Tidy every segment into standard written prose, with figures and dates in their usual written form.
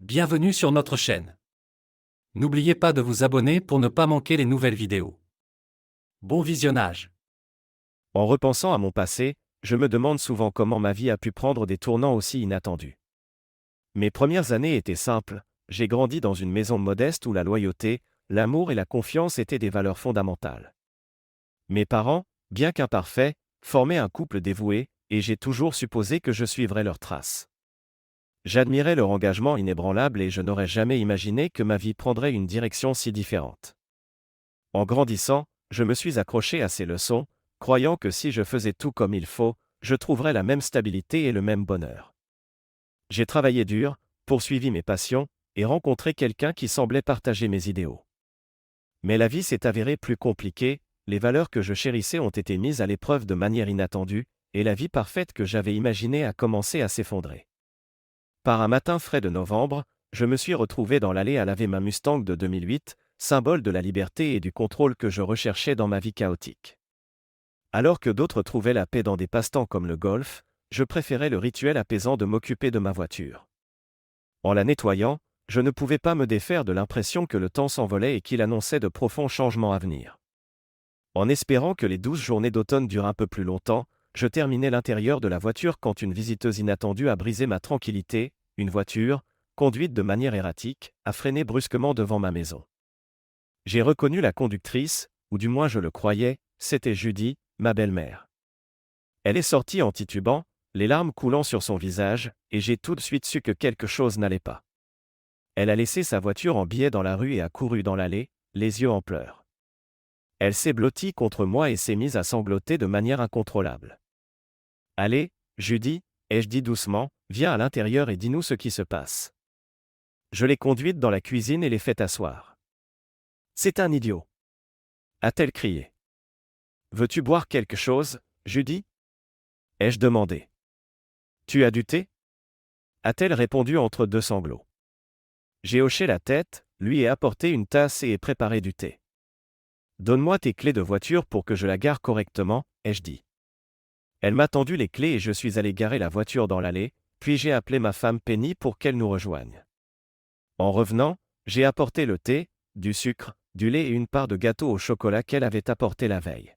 Bienvenue sur notre chaîne. N'oubliez pas de vous abonner pour ne pas manquer les nouvelles vidéos. Bon visionnage. En repensant à mon passé, je me demande souvent comment ma vie a pu prendre des tournants aussi inattendus. Mes premières années étaient simples, j'ai grandi dans une maison modeste où la loyauté, l'amour et la confiance étaient des valeurs fondamentales. Mes parents, bien qu'imparfaits, formaient un couple dévoué, et j'ai toujours supposé que je suivrais leurs traces. J'admirais leur engagement inébranlable et je n'aurais jamais imaginé que ma vie prendrait une direction si différente. En grandissant, je me suis accroché à ces leçons, croyant que si je faisais tout comme il faut, je trouverais la même stabilité et le même bonheur. J'ai travaillé dur, poursuivi mes passions, et rencontré quelqu'un qui semblait partager mes idéaux. Mais la vie s'est avérée plus compliquée, les valeurs que je chérissais ont été mises à l'épreuve de manière inattendue, et la vie parfaite que j'avais imaginée a commencé à s'effondrer. Par un matin frais de novembre, je me suis retrouvé dans l'allée à laver ma Mustang de 2008, symbole de la liberté et du contrôle que je recherchais dans ma vie chaotique. Alors que d'autres trouvaient la paix dans des passe-temps comme le golf, je préférais le rituel apaisant de m'occuper de ma voiture. En la nettoyant, je ne pouvais pas me défaire de l'impression que le temps s'envolait et qu'il annonçait de profonds changements à venir. En espérant que les 12 journées d'automne durent un peu plus longtemps, je terminais l'intérieur de la voiture quand une visiteuse inattendue a brisé ma tranquillité. Une voiture, conduite de manière erratique, a freiné brusquement devant ma maison. J'ai reconnu la conductrice, ou du moins je le croyais, c'était Judy, ma belle-mère. Elle est sortie en titubant, les larmes coulant sur son visage, et j'ai tout de suite su que quelque chose n'allait pas. Elle a laissé sa voiture en biais dans la rue et a couru dans l'allée, les yeux en pleurs. Elle s'est blottie contre moi et s'est mise à sangloter de manière incontrôlable. « Allez, Judy » ai-je dit doucement, « viens à l'intérieur et dis-nous ce qui se passe. » Je l'ai conduite dans la cuisine et l'ai fait asseoir. « C'est un idiot » a-t-elle crié. « Veux-tu boire quelque chose, Judy » ai-je demandé. « Tu as du thé » a-t-elle répondu entre deux sanglots. J'ai hoché la tête, lui ai apporté une tasse et ai préparé du thé. « Donne-moi tes clés de voiture pour que je la gare correctement, ai-je dit. Elle m'a tendu les clés et je suis allé garer la voiture dans l'allée, puis j'ai appelé ma femme Penny pour qu'elle nous rejoigne. En revenant, j'ai apporté le thé, du sucre, du lait et une part de gâteau au chocolat qu'elle avait apporté la veille.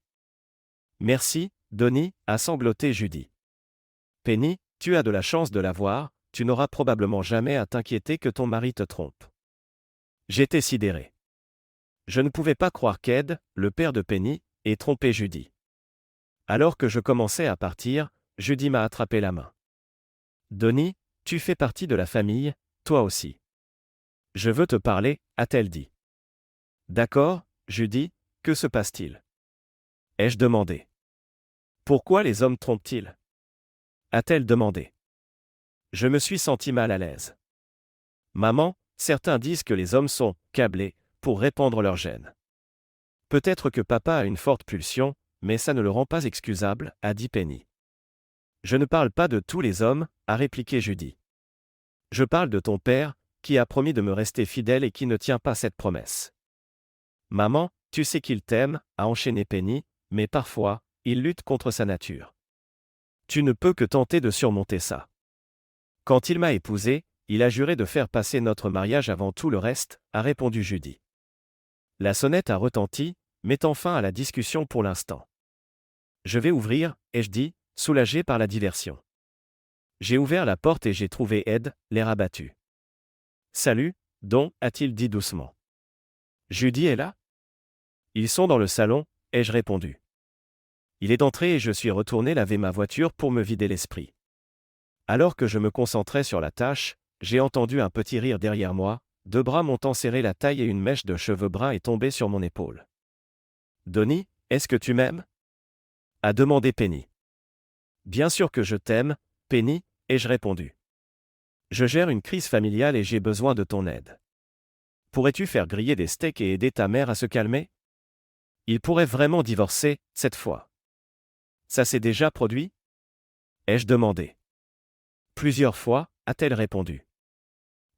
« Merci, Donnie » a sangloté Judy. « Penny, tu as de la chance de l'avoir, tu n'auras probablement jamais à t'inquiéter que ton mari te trompe. » J'étais sidéré. Je ne pouvais pas croire qu'Ed, le père de Penny, ait trompé Judy. Alors que je commençais à partir, Judy m'a attrapé la main. « Donnie, tu fais partie de la famille, toi aussi. »« Je veux te parler » a-t-elle dit. « D'accord, Judy, que se passe-t-il » ai-je demandé. « Pourquoi les hommes trompent-ils » a-t-elle demandé. Je me suis senti mal à l'aise. « Maman, certains disent que les hommes sont « câblés » pour répandre leurs gènes. Peut-être que papa a une forte pulsion, mais ça ne le rend pas excusable, a dit Penny. Je ne parle pas de tous les hommes, a répliqué Judy. Je parle de ton père, qui a promis de me rester fidèle et qui ne tient pas cette promesse. Maman, tu sais qu'il t'aime, a enchaîné Penny, mais parfois, il lutte contre sa nature. Tu ne peux que tenter de surmonter ça. Quand il m'a épousée, il a juré de faire passer notre mariage avant tout le reste, a répondu Judy. La sonnette a retenti, mettant fin à la discussion pour l'instant. Je vais ouvrir, ai-je dit, soulagé par la diversion. J'ai ouvert la porte et j'ai trouvé Ed, l'air abattu. Salut, Don, a-t-il dit doucement. Judy est là ? Ils sont dans le salon, ai-je répondu. Il est entré et je suis retourné laver ma voiture pour me vider l'esprit. Alors que je me concentrais sur la tâche, j'ai entendu un petit rire derrière moi, deux bras m'ont enserré la taille et une mèche de cheveux bruns est tombée sur mon épaule. Donnie, est-ce que tu m'aimes ? A demandé Penny. Bien sûr que je t'aime, Penny, ai-je répondu. Je gère une crise familiale et j'ai besoin de ton aide. Pourrais-tu faire griller des steaks et aider ta mère à se calmer ? Il pourrait vraiment divorcer, cette fois. Ça s'est déjà produit ? Ai-je demandé. Plusieurs fois, a-t-elle répondu.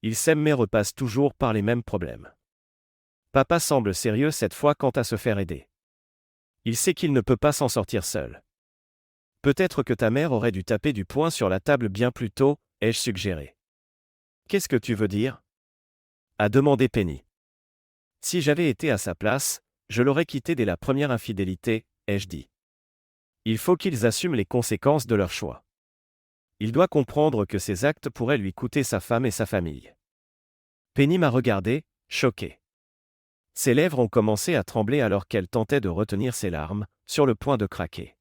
Ils s'aiment mais repassent toujours par les mêmes problèmes. Papa semble sérieux cette fois quant à se faire aider. Il sait qu'il ne peut pas s'en sortir seul. Peut-être que ta mère aurait dû taper du poing sur la table bien plus tôt, ai-je suggéré. Qu'est-ce que tu veux dire? A demandé Penny. Si j'avais été à sa place, je l'aurais quitté dès la première infidélité, ai-je dit. Il faut qu'ils assument les conséquences de leur choix. Il doit comprendre que ces actes pourraient lui coûter sa femme et sa famille. Penny m'a regardé, choquée. Ses lèvres ont commencé à trembler alors qu'elle tentait de retenir ses larmes, sur le point de craquer.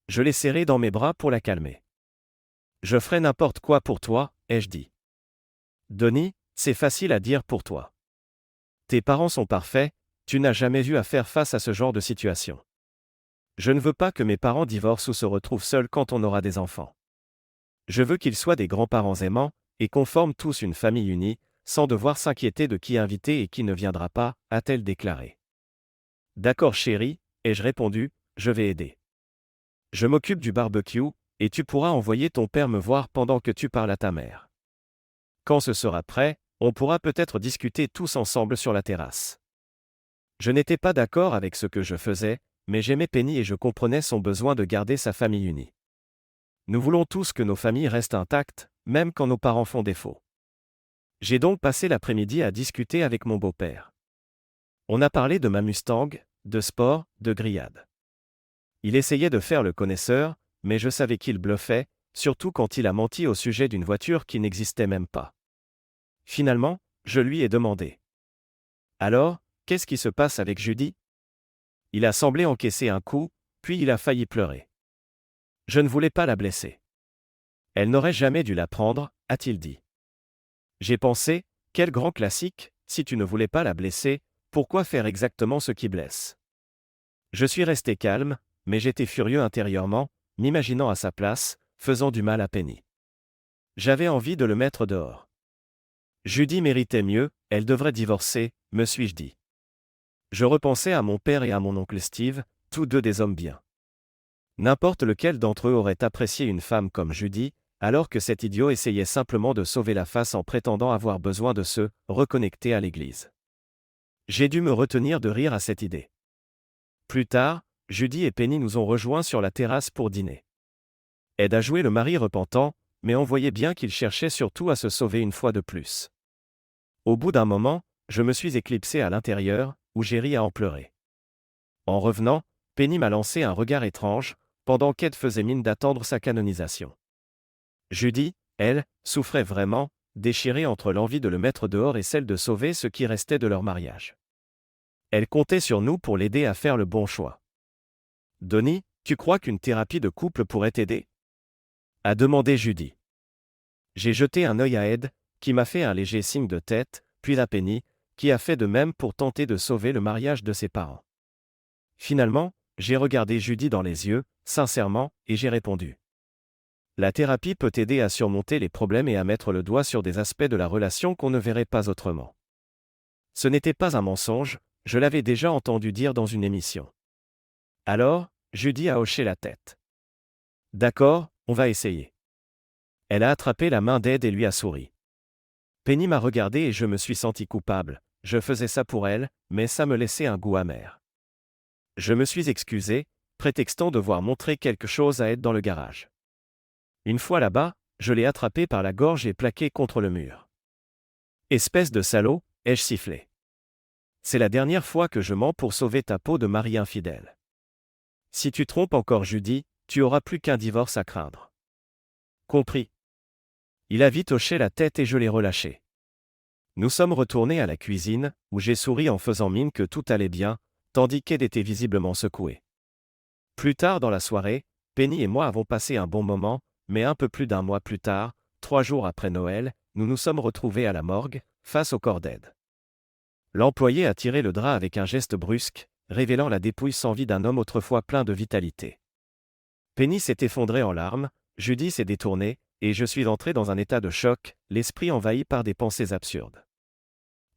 Je l'ai serrée dans mes bras pour la calmer. Je ferai n'importe quoi pour toi, ai-je dit. Donnie, c'est facile à dire pour toi. Tes parents sont parfaits, tu n'as jamais eu à faire face à ce genre de situation. Je ne veux pas que mes parents divorcent ou se retrouvent seuls quand on aura des enfants. Je veux qu'ils soient des grands-parents aimants, et qu'on forme tous une famille unie, sans devoir s'inquiéter de qui inviter et qui ne viendra pas, a-t-elle déclaré. D'accord chérie, ai-je répondu, je vais aider. Je m'occupe du barbecue, et tu pourras envoyer ton père me voir pendant que tu parles à ta mère. Quand ce sera prêt, on pourra peut-être discuter tous ensemble sur la terrasse. Je n'étais pas d'accord avec ce que je faisais, mais j'aimais Penny et je comprenais son besoin de garder sa famille unie. Nous voulons tous que nos familles restent intactes, même quand nos parents font défaut. J'ai donc passé l'après-midi à discuter avec mon beau-père. On a parlé de ma Mustang, de sport, de grillade. Il essayait de faire le connaisseur, mais je savais qu'il bluffait, surtout quand il a menti au sujet d'une voiture qui n'existait même pas. Finalement, je lui ai demandé. Alors, qu'est-ce qui se passe avec Judy? Il a semblé encaisser un coup, puis il a failli pleurer. Je ne voulais pas la blesser. Elle n'aurait jamais dû la prendre, a-t-il dit. J'ai pensé, quel grand classique, si tu ne voulais pas la blesser, pourquoi faire exactement ce qui blesse? Je suis resté calme, mais j'étais furieux intérieurement, m'imaginant à sa place, faisant du mal à Penny. J'avais envie de le mettre dehors. Judy méritait mieux, elle devrait divorcer, me suis-je dit. Je repensais à mon père et à mon oncle Steve, tous deux des hommes bien. N'importe lequel d'entre eux aurait apprécié une femme comme Judy, alors que cet idiot essayait simplement de sauver la face en prétendant avoir besoin de se reconnecter à l'église. J'ai dû me retenir de rire à cette idée. Plus tard, Judy et Penny nous ont rejoints sur la terrasse pour dîner. Ed a joué le mari repentant, mais on voyait bien qu'il cherchait surtout à se sauver une fois de plus. Au bout d'un moment, je me suis éclipsé à l'intérieur, où j'ai ri à en pleurer. En revenant, Penny m'a lancé un regard étrange, pendant qu'Ed faisait mine d'attendre sa canonisation. Judy, elle, souffrait vraiment, déchirée entre l'envie de le mettre dehors et celle de sauver ce qui restait de leur mariage. Elle comptait sur nous pour l'aider à faire le bon choix. Donnie, tu crois qu'une thérapie de couple pourrait t'aider? A demandé Judy. J'ai jeté un œil à Ed, qui m'a fait un léger signe de tête, puis à Penny, qui a fait de même pour tenter de sauver le mariage de ses parents. Finalement, j'ai regardé Judy dans les yeux, sincèrement, et j'ai répondu. La thérapie peut t'aider à surmonter les problèmes et à mettre le doigt sur des aspects de la relation qu'on ne verrait pas autrement. Ce n'était pas un mensonge, je l'avais déjà entendu dire dans une émission. Alors, Judy a hoché la tête. D'accord, on va essayer. Elle a attrapé la main d'Ed et lui a souri. Penny m'a regardé et je me suis senti coupable, je faisais ça pour elle, mais ça me laissait un goût amer. Je me suis excusé, prétextant devoir montrer quelque chose à Ed dans le garage. Une fois là-bas, je l'ai attrapé par la gorge et plaqué contre le mur. Espèce de salaud, ai-je sifflé. C'est la dernière fois que je mens pour sauver ta peau de mari infidèle. Si tu trompes encore Judy, tu auras plus qu'un divorce à craindre. Compris. Il a vite hoché la tête et je l'ai relâché. Nous sommes retournés à la cuisine, où j'ai souri en faisant mine que tout allait bien, tandis qu'Ed était visiblement secoué. Plus tard dans la soirée, Penny et moi avons passé un bon moment, mais un peu plus d'un mois plus tard, 3 jours après Noël, nous nous sommes retrouvés à la morgue, face au corps d'Ed. L'employé a tiré le drap avec un geste brusque, révélant la dépouille sans vie d'un homme autrefois plein de vitalité. Penny s'est effondrée en larmes, Judy s'est détournée, et je suis entré dans un état de choc, l'esprit envahi par des pensées absurdes.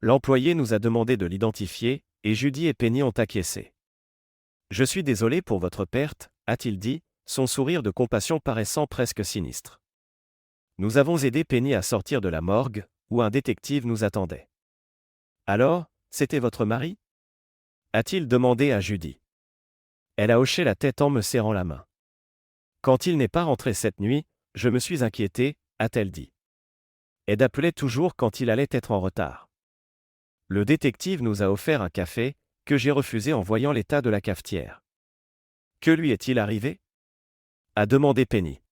L'employé nous a demandé de l'identifier, et Judy et Penny ont acquiescé. Je suis désolé pour votre perte, a-t-il dit, son sourire de compassion paraissant presque sinistre. Nous avons aidé Penny à sortir de la morgue, où un détective nous attendait. Alors, c'était votre mari? A-t-il demandé à Judy. Elle a hoché la tête en me serrant la main. Quand il n'est pas rentré cette nuit, je me suis inquiété, a-t-elle dit. Ed appelait toujours quand il allait être en retard. Le détective nous a offert un café, que j'ai refusé en voyant l'état de la cafetière. Que lui est-il arrivé ? A demandé Penny.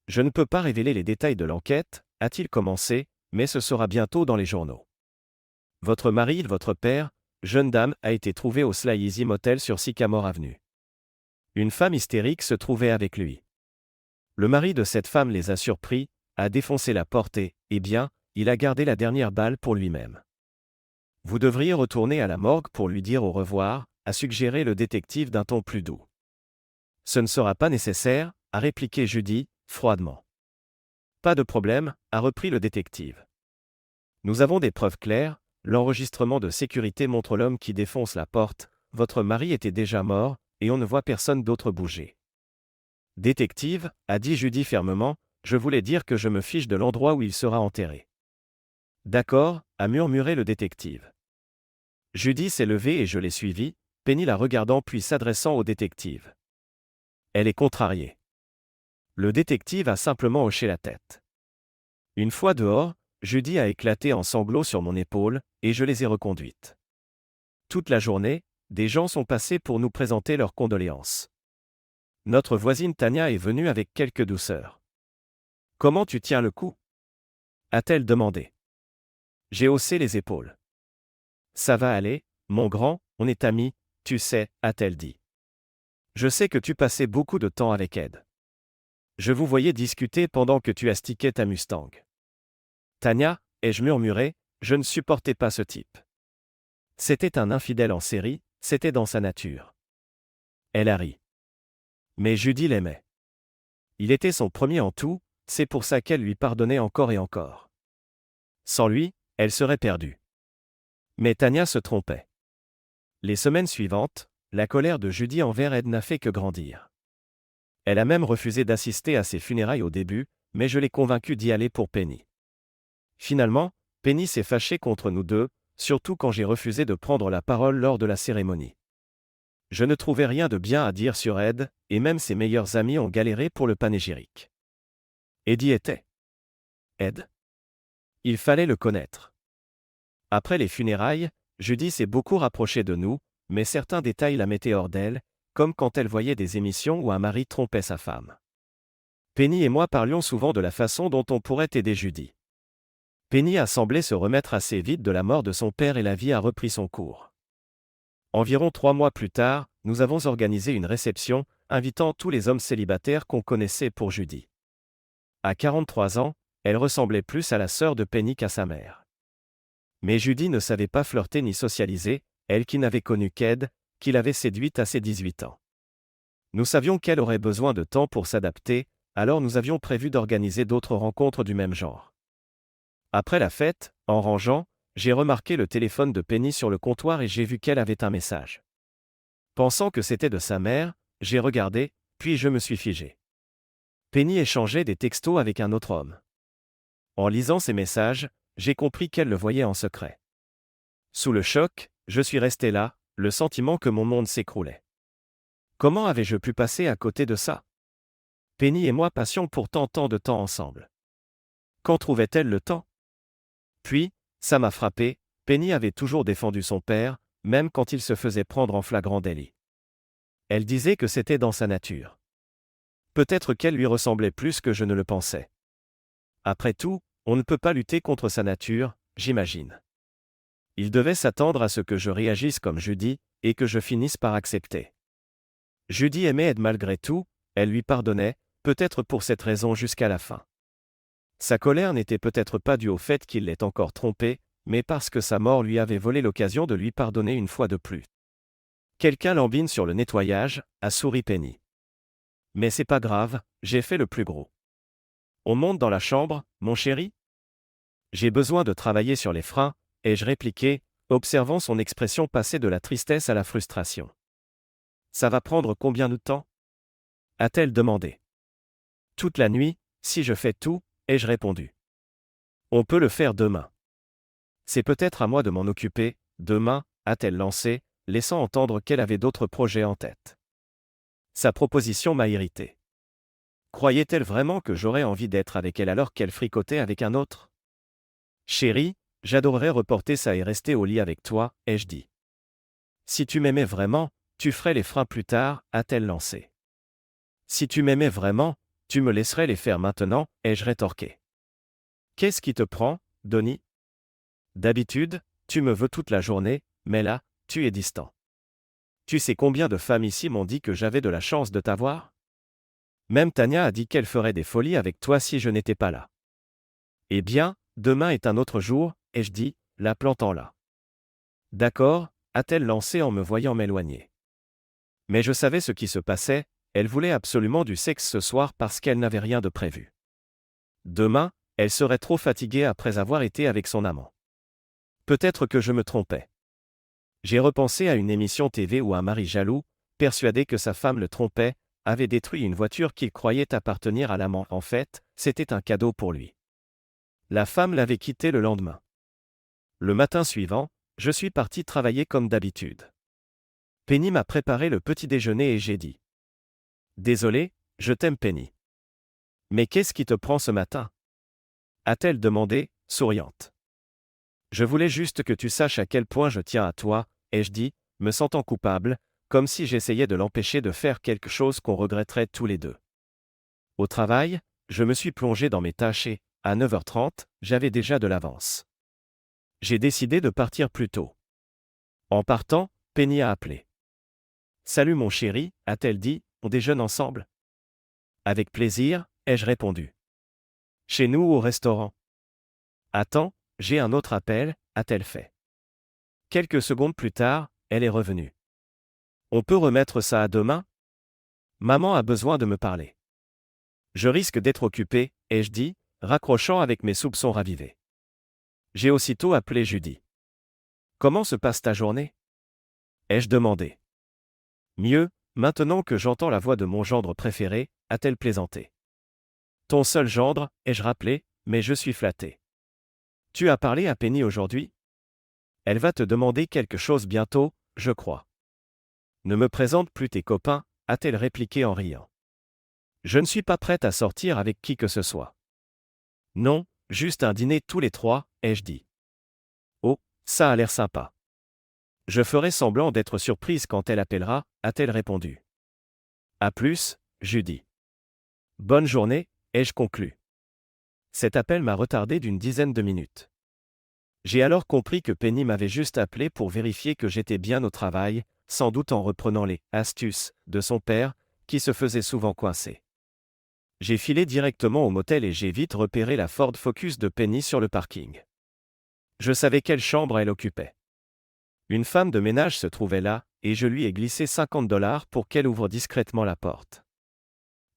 Je ne peux pas révéler les détails de l'enquête, a-t-il commencé, mais ce sera bientôt dans les journaux. Votre mari, votre père, jeune dame, a été trouvé au Sly Easy Motel sur Sycamore Avenue. Une femme hystérique se trouvait avec lui. Le mari de cette femme les a surpris, a défoncé la porte et, eh bien, il a gardé la dernière balle pour lui-même. Vous devriez retourner à la morgue pour lui dire au revoir, a suggéré le détective d'un ton plus doux. Ce ne sera pas nécessaire, a répliqué Judy, froidement. Pas de problème, a repris le détective. Nous avons des preuves claires, l'enregistrement de sécurité montre l'homme qui défonce la porte, votre mari était déjà mort, et on ne voit personne d'autre bouger. Détective, a dit Judy fermement, je voulais dire que je me fiche de l'endroit où il sera enterré. D'accord, a murmuré le détective. Judy s'est levée et je l'ai suivie, Penny la regardant puis s'adressant au détective. Elle est contrariée. Le détective a simplement hoché la tête. Une fois dehors, Judy a éclaté en sanglots sur mon épaule, et je les ai reconduites. Toute la journée, des gens sont passés pour nous présenter leurs condoléances. Notre voisine Tania est venue avec quelque douceur. « Comment tu tiens le coup » a-t-elle demandé. J'ai haussé les épaules. « Ça va aller, mon grand, on est amis, tu sais, a-t-elle dit. Je sais que tu passais beaucoup de temps avec Ed. Je vous voyais discuter pendant que tu astiquais ta Mustang. Tania, ai-je murmuré, je ne supportais pas ce type. C'était un infidèle en série, c'était dans sa nature. Elle a ri. Mais Judy l'aimait. Il était son premier en tout, c'est pour ça qu'elle lui pardonnait encore et encore. Sans lui, elle serait perdue. Mais Tania se trompait. Les semaines suivantes, la colère de Judy envers Ed n'a fait que grandir. Elle a même refusé d'assister à ses funérailles au début, mais je l'ai convaincue d'y aller pour Penny. Finalement, Penny s'est fâchée contre nous deux, surtout quand j'ai refusé de prendre la parole lors de la cérémonie. Je ne trouvais rien de bien à dire sur Ed, et même ses meilleurs amis ont galéré pour le panégyrique. Ed y était. Ed. Il fallait le connaître. Après les funérailles, Judy s'est beaucoup rapprochée de nous, mais certains détails la mettaient hors d'elle, comme quand elle voyait des émissions où un mari trompait sa femme. Penny et moi parlions souvent de la façon dont on pourrait aider Judy. Penny a semblé se remettre assez vite de la mort de son père et la vie a repris son cours. Environ 3 mois plus tard, nous avons organisé une réception, invitant tous les hommes célibataires qu'on connaissait pour Judy. À 43 ans, elle ressemblait plus à la sœur de Penny qu'à sa mère. Mais Judy ne savait pas flirter ni socialiser, elle qui n'avait connu qu'Ed, qui l'avait séduite à ses 18 ans. Nous savions qu'elle aurait besoin de temps pour s'adapter, alors nous avions prévu d'organiser d'autres rencontres du même genre. Après la fête, en rangeant, j'ai remarqué le téléphone de Penny sur le comptoir et j'ai vu qu'elle avait un message. Pensant que c'était de sa mère, j'ai regardé, puis je me suis figé. Penny échangeait des textos avec un autre homme. En lisant ces messages, j'ai compris qu'elle le voyait en secret. Sous le choc, je suis resté là, le sentiment que mon monde s'écroulait. Comment avais-je pu passer à côté de ça ? Penny et moi passions pourtant tant de temps ensemble. Quand trouvait-elle le temps ? Puis, ça m'a frappé, Penny avait toujours défendu son père, même quand il se faisait prendre en flagrant délit. Elle disait que c'était dans sa nature. Peut-être qu'elle lui ressemblait plus que je ne le pensais. Après tout, on ne peut pas lutter contre sa nature, j'imagine. Il devait s'attendre à ce que je réagisse comme Judy, et que je finisse par accepter. Judy aimait Ed malgré tout, elle lui pardonnait, peut-être pour cette raison jusqu'à la fin. Sa colère n'était peut-être pas due au fait qu'il l'ait encore trompée, mais parce que sa mort lui avait volé l'occasion de lui pardonner une fois de plus. Quelqu'un lambine sur le nettoyage, a souri Penny. Mais c'est pas grave, j'ai fait le plus gros. On monte dans la chambre, mon chéri ? J'ai besoin de travailler sur les freins, ai-je répliqué, observant son expression passer de la tristesse à la frustration. Ça va prendre combien de temps ? A-t-elle demandé. Toute la nuit, si je fais tout, ai-je répondu. On peut le faire demain. C'est peut-être à moi de m'en occuper, demain, a-t-elle lancé, laissant entendre qu'elle avait d'autres projets en tête. Sa proposition m'a irrité. Croyait-elle vraiment que j'aurais envie d'être avec elle alors qu'elle fricotait avec un autre ? Chérie, j'adorerais reporter ça et rester au lit avec toi, ai-je dit. Si tu m'aimais vraiment, tu ferais les freins plus tard, a-t-elle lancé. Si tu m'aimais vraiment, tu me laisserais les faire maintenant, ai-je rétorqué. Qu'est-ce qui te prend, Donnie? D'habitude, tu me veux toute la journée, mais là, tu es distant. Tu sais combien de femmes ici m'ont dit que j'avais de la chance de t'avoir? Même Tania a dit qu'elle ferait des folies avec toi si je n'étais pas là. Eh bien, demain est un autre jour, ai-je dit, la plantant là. D'accord, a-t-elle lancé en me voyant m'éloigner. Mais je savais ce qui se passait, elle voulait absolument du sexe ce soir parce qu'elle n'avait rien de prévu. Demain, elle serait trop fatiguée après avoir été avec son amant. Peut-être que je me trompais. J'ai repensé à une émission TV où un mari jaloux, persuadé que sa femme le trompait, avait détruit une voiture qu'il croyait appartenir à l'amant. En fait, c'était un cadeau pour lui. La femme l'avait quitté le lendemain. Le matin suivant, je suis parti travailler comme d'habitude. Penny m'a préparé le petit déjeuner et j'ai dit. Désolé, je t'aime Penny. Mais qu'est-ce qui te prend ce matin? A-t-elle demandé, souriante. Je voulais juste que tu saches à quel point je tiens à toi, ai-je dit, me sentant coupable, comme si j'essayais de l'empêcher de faire quelque chose qu'on regretterait tous les deux. Au travail, je me suis plongé dans mes tâches et, à 9h30, j'avais déjà de l'avance. J'ai décidé de partir plus tôt. En partant, Penny a appelé. Salut mon chéri, a-t-elle dit, on déjeune ensemble? Avec plaisir, ai-je répondu. Chez nous ou au restaurant? Attends, j'ai un autre appel, a-t-elle fait. Quelques secondes plus tard, elle est revenue. On peut remettre ça à demain? Maman a besoin de me parler. Je risque d'être occupé, ai-je dit, raccrochant avec mes soupçons ravivés. J'ai aussitôt appelé Judy. Comment se passe ta journée? Ai-je demandé. Mieux, maintenant que j'entends la voix de mon gendre préféré, a-t-elle plaisanté. Ton seul gendre, ai-je rappelé, mais je suis flatté. Tu as parlé à Penny aujourd'hui? Elle va te demander quelque chose bientôt, je crois. Ne me présente plus tes copains, a-t-elle répliqué en riant. Je ne suis pas prête à sortir avec qui que ce soit. Non, juste un dîner tous les trois, ai-je dit. Oh, ça a l'air sympa. Je ferai semblant d'être surprise quand elle appellera, a-t-elle répondu. À plus, Judy. Bonne journée, ai-je conclu. Cet appel m'a retardé d'une dizaine de minutes. J'ai alors compris que Penny m'avait juste appelé pour vérifier que j'étais bien au travail, sans doute en reprenant les « astuces » de son père, qui se faisait souvent coincer. J'ai filé directement au motel et j'ai vite repéré la Ford Focus de Penny sur le parking. Je savais quelle chambre elle occupait. Une femme de ménage se trouvait là, et je lui ai glissé $50 pour qu'elle ouvre discrètement la porte.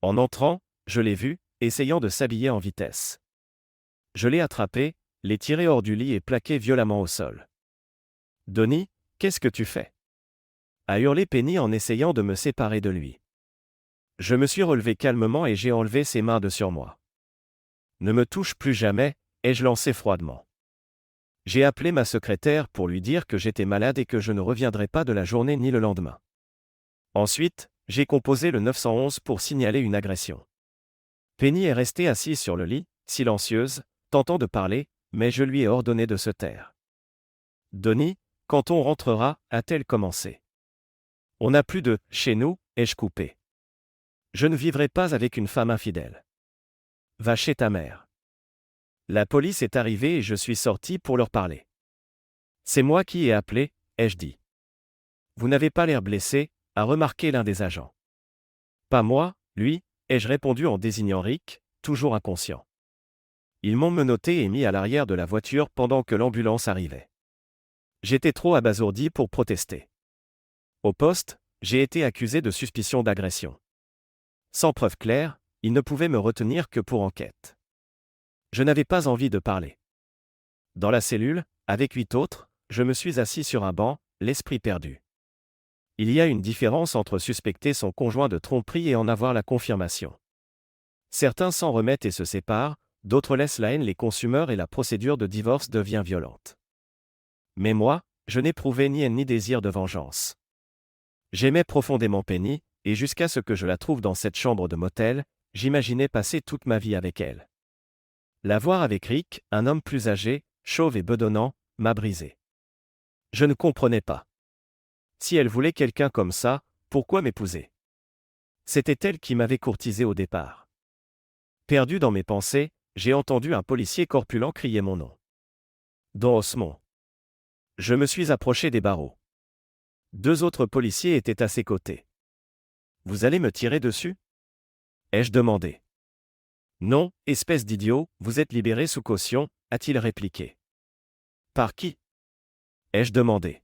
En entrant, je l'ai vue, essayant de s'habiller en vitesse. Je l'ai attrapée, l'ai tirée hors du lit et plaquée violemment au sol. Donnie, qu'est-ce que tu fais? A hurlé Penny en essayant de me séparer de lui. Je me suis relevé calmement et j'ai enlevé ses mains de sur moi. Ne me touche plus jamais, ai-je lancé froidement. J'ai appelé ma secrétaire pour lui dire que j'étais malade et que je ne reviendrais pas de la journée ni le lendemain. Ensuite, j'ai composé le 911 pour signaler une agression. Penny est restée assise sur le lit, silencieuse, tentant de parler, mais je lui ai ordonné de se taire. Donnie, quand on rentrera, a-t-elle commencé. On n'a plus de « chez nous », ai-je coupé. Je ne vivrai pas avec une femme infidèle. Va chez ta mère. La police est arrivée et je suis sorti pour leur parler. C'est moi qui ai appelé, ai-je dit. Vous n'avez pas l'air blessé, a remarqué l'un des agents. Pas moi, lui, ai-je répondu en désignant Rick, toujours inconscient. Ils m'ont menotté et mis à l'arrière de la voiture pendant que l'ambulance arrivait. J'étais trop abasourdi pour protester. Au poste, j'ai été accusé de suspicion d'agression. Sans preuve claire, ils ne pouvaient me retenir que pour enquête. Je n'avais pas envie de parler. Dans la cellule, avec 8 autres, je me suis assis sur un banc, l'esprit perdu. Il y a une différence entre suspecter son conjoint de tromperie et en avoir la confirmation. Certains s'en remettent et se séparent, d'autres laissent la haine les consumeurs et la procédure de divorce devient violente. Mais moi, je n'éprouvais ni haine ni désir de vengeance. J'aimais profondément Penny, et jusqu'à ce que je la trouve dans cette chambre de motel, j'imaginais passer toute ma vie avec elle. La voir avec Rick, un homme plus âgé, chauve et bedonnant, m'a brisé. Je ne comprenais pas. Si elle voulait quelqu'un comme ça, pourquoi m'épouser? C'était elle qui m'avait courtisé au départ. Perdu dans mes pensées, j'ai entendu un policier corpulent crier mon nom. Don Osmond. Je me suis approché des barreaux. 2 autres policiers étaient à ses côtés. Vous allez me tirer dessus? Ai-je demandé. Non, espèce d'idiot, vous êtes libéré sous caution, a-t-il répliqué. Par qui? Ai-je demandé.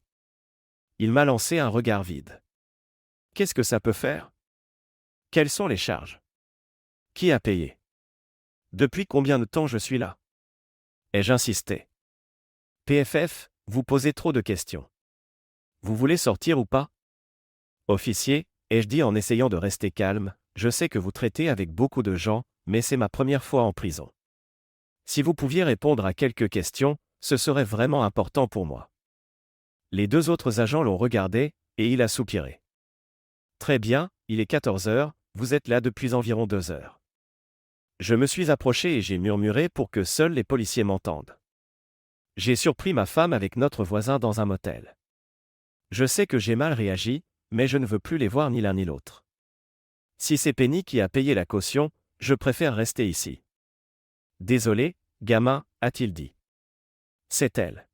Il m'a lancé un regard vide. Qu'est-ce que ça peut faire? Quelles sont les charges? Qui a payé? Depuis combien de temps je suis là? Ai-je insisté. PFF, vous posez trop de questions. Vous voulez sortir ou pas? Officier, ai-je dit en essayant de rester calme, je sais que vous traitez avec beaucoup de gens, mais c'est ma première fois en prison. Si vous pouviez répondre à quelques questions, ce serait vraiment important pour moi. Les 2 autres agents l'ont regardé, et il a soupiré. Très bien, il est 14 heures, vous êtes là depuis environ 2 heures. Je me suis approché et j'ai murmuré pour que seuls les policiers m'entendent. J'ai surpris ma femme avec notre voisin dans un motel. Je sais que j'ai mal réagi, mais je ne veux plus les voir ni l'un ni l'autre. Si c'est Penny qui a payé la caution, je préfère rester ici. Désolé, gamin, a-t-il dit. C'est elle.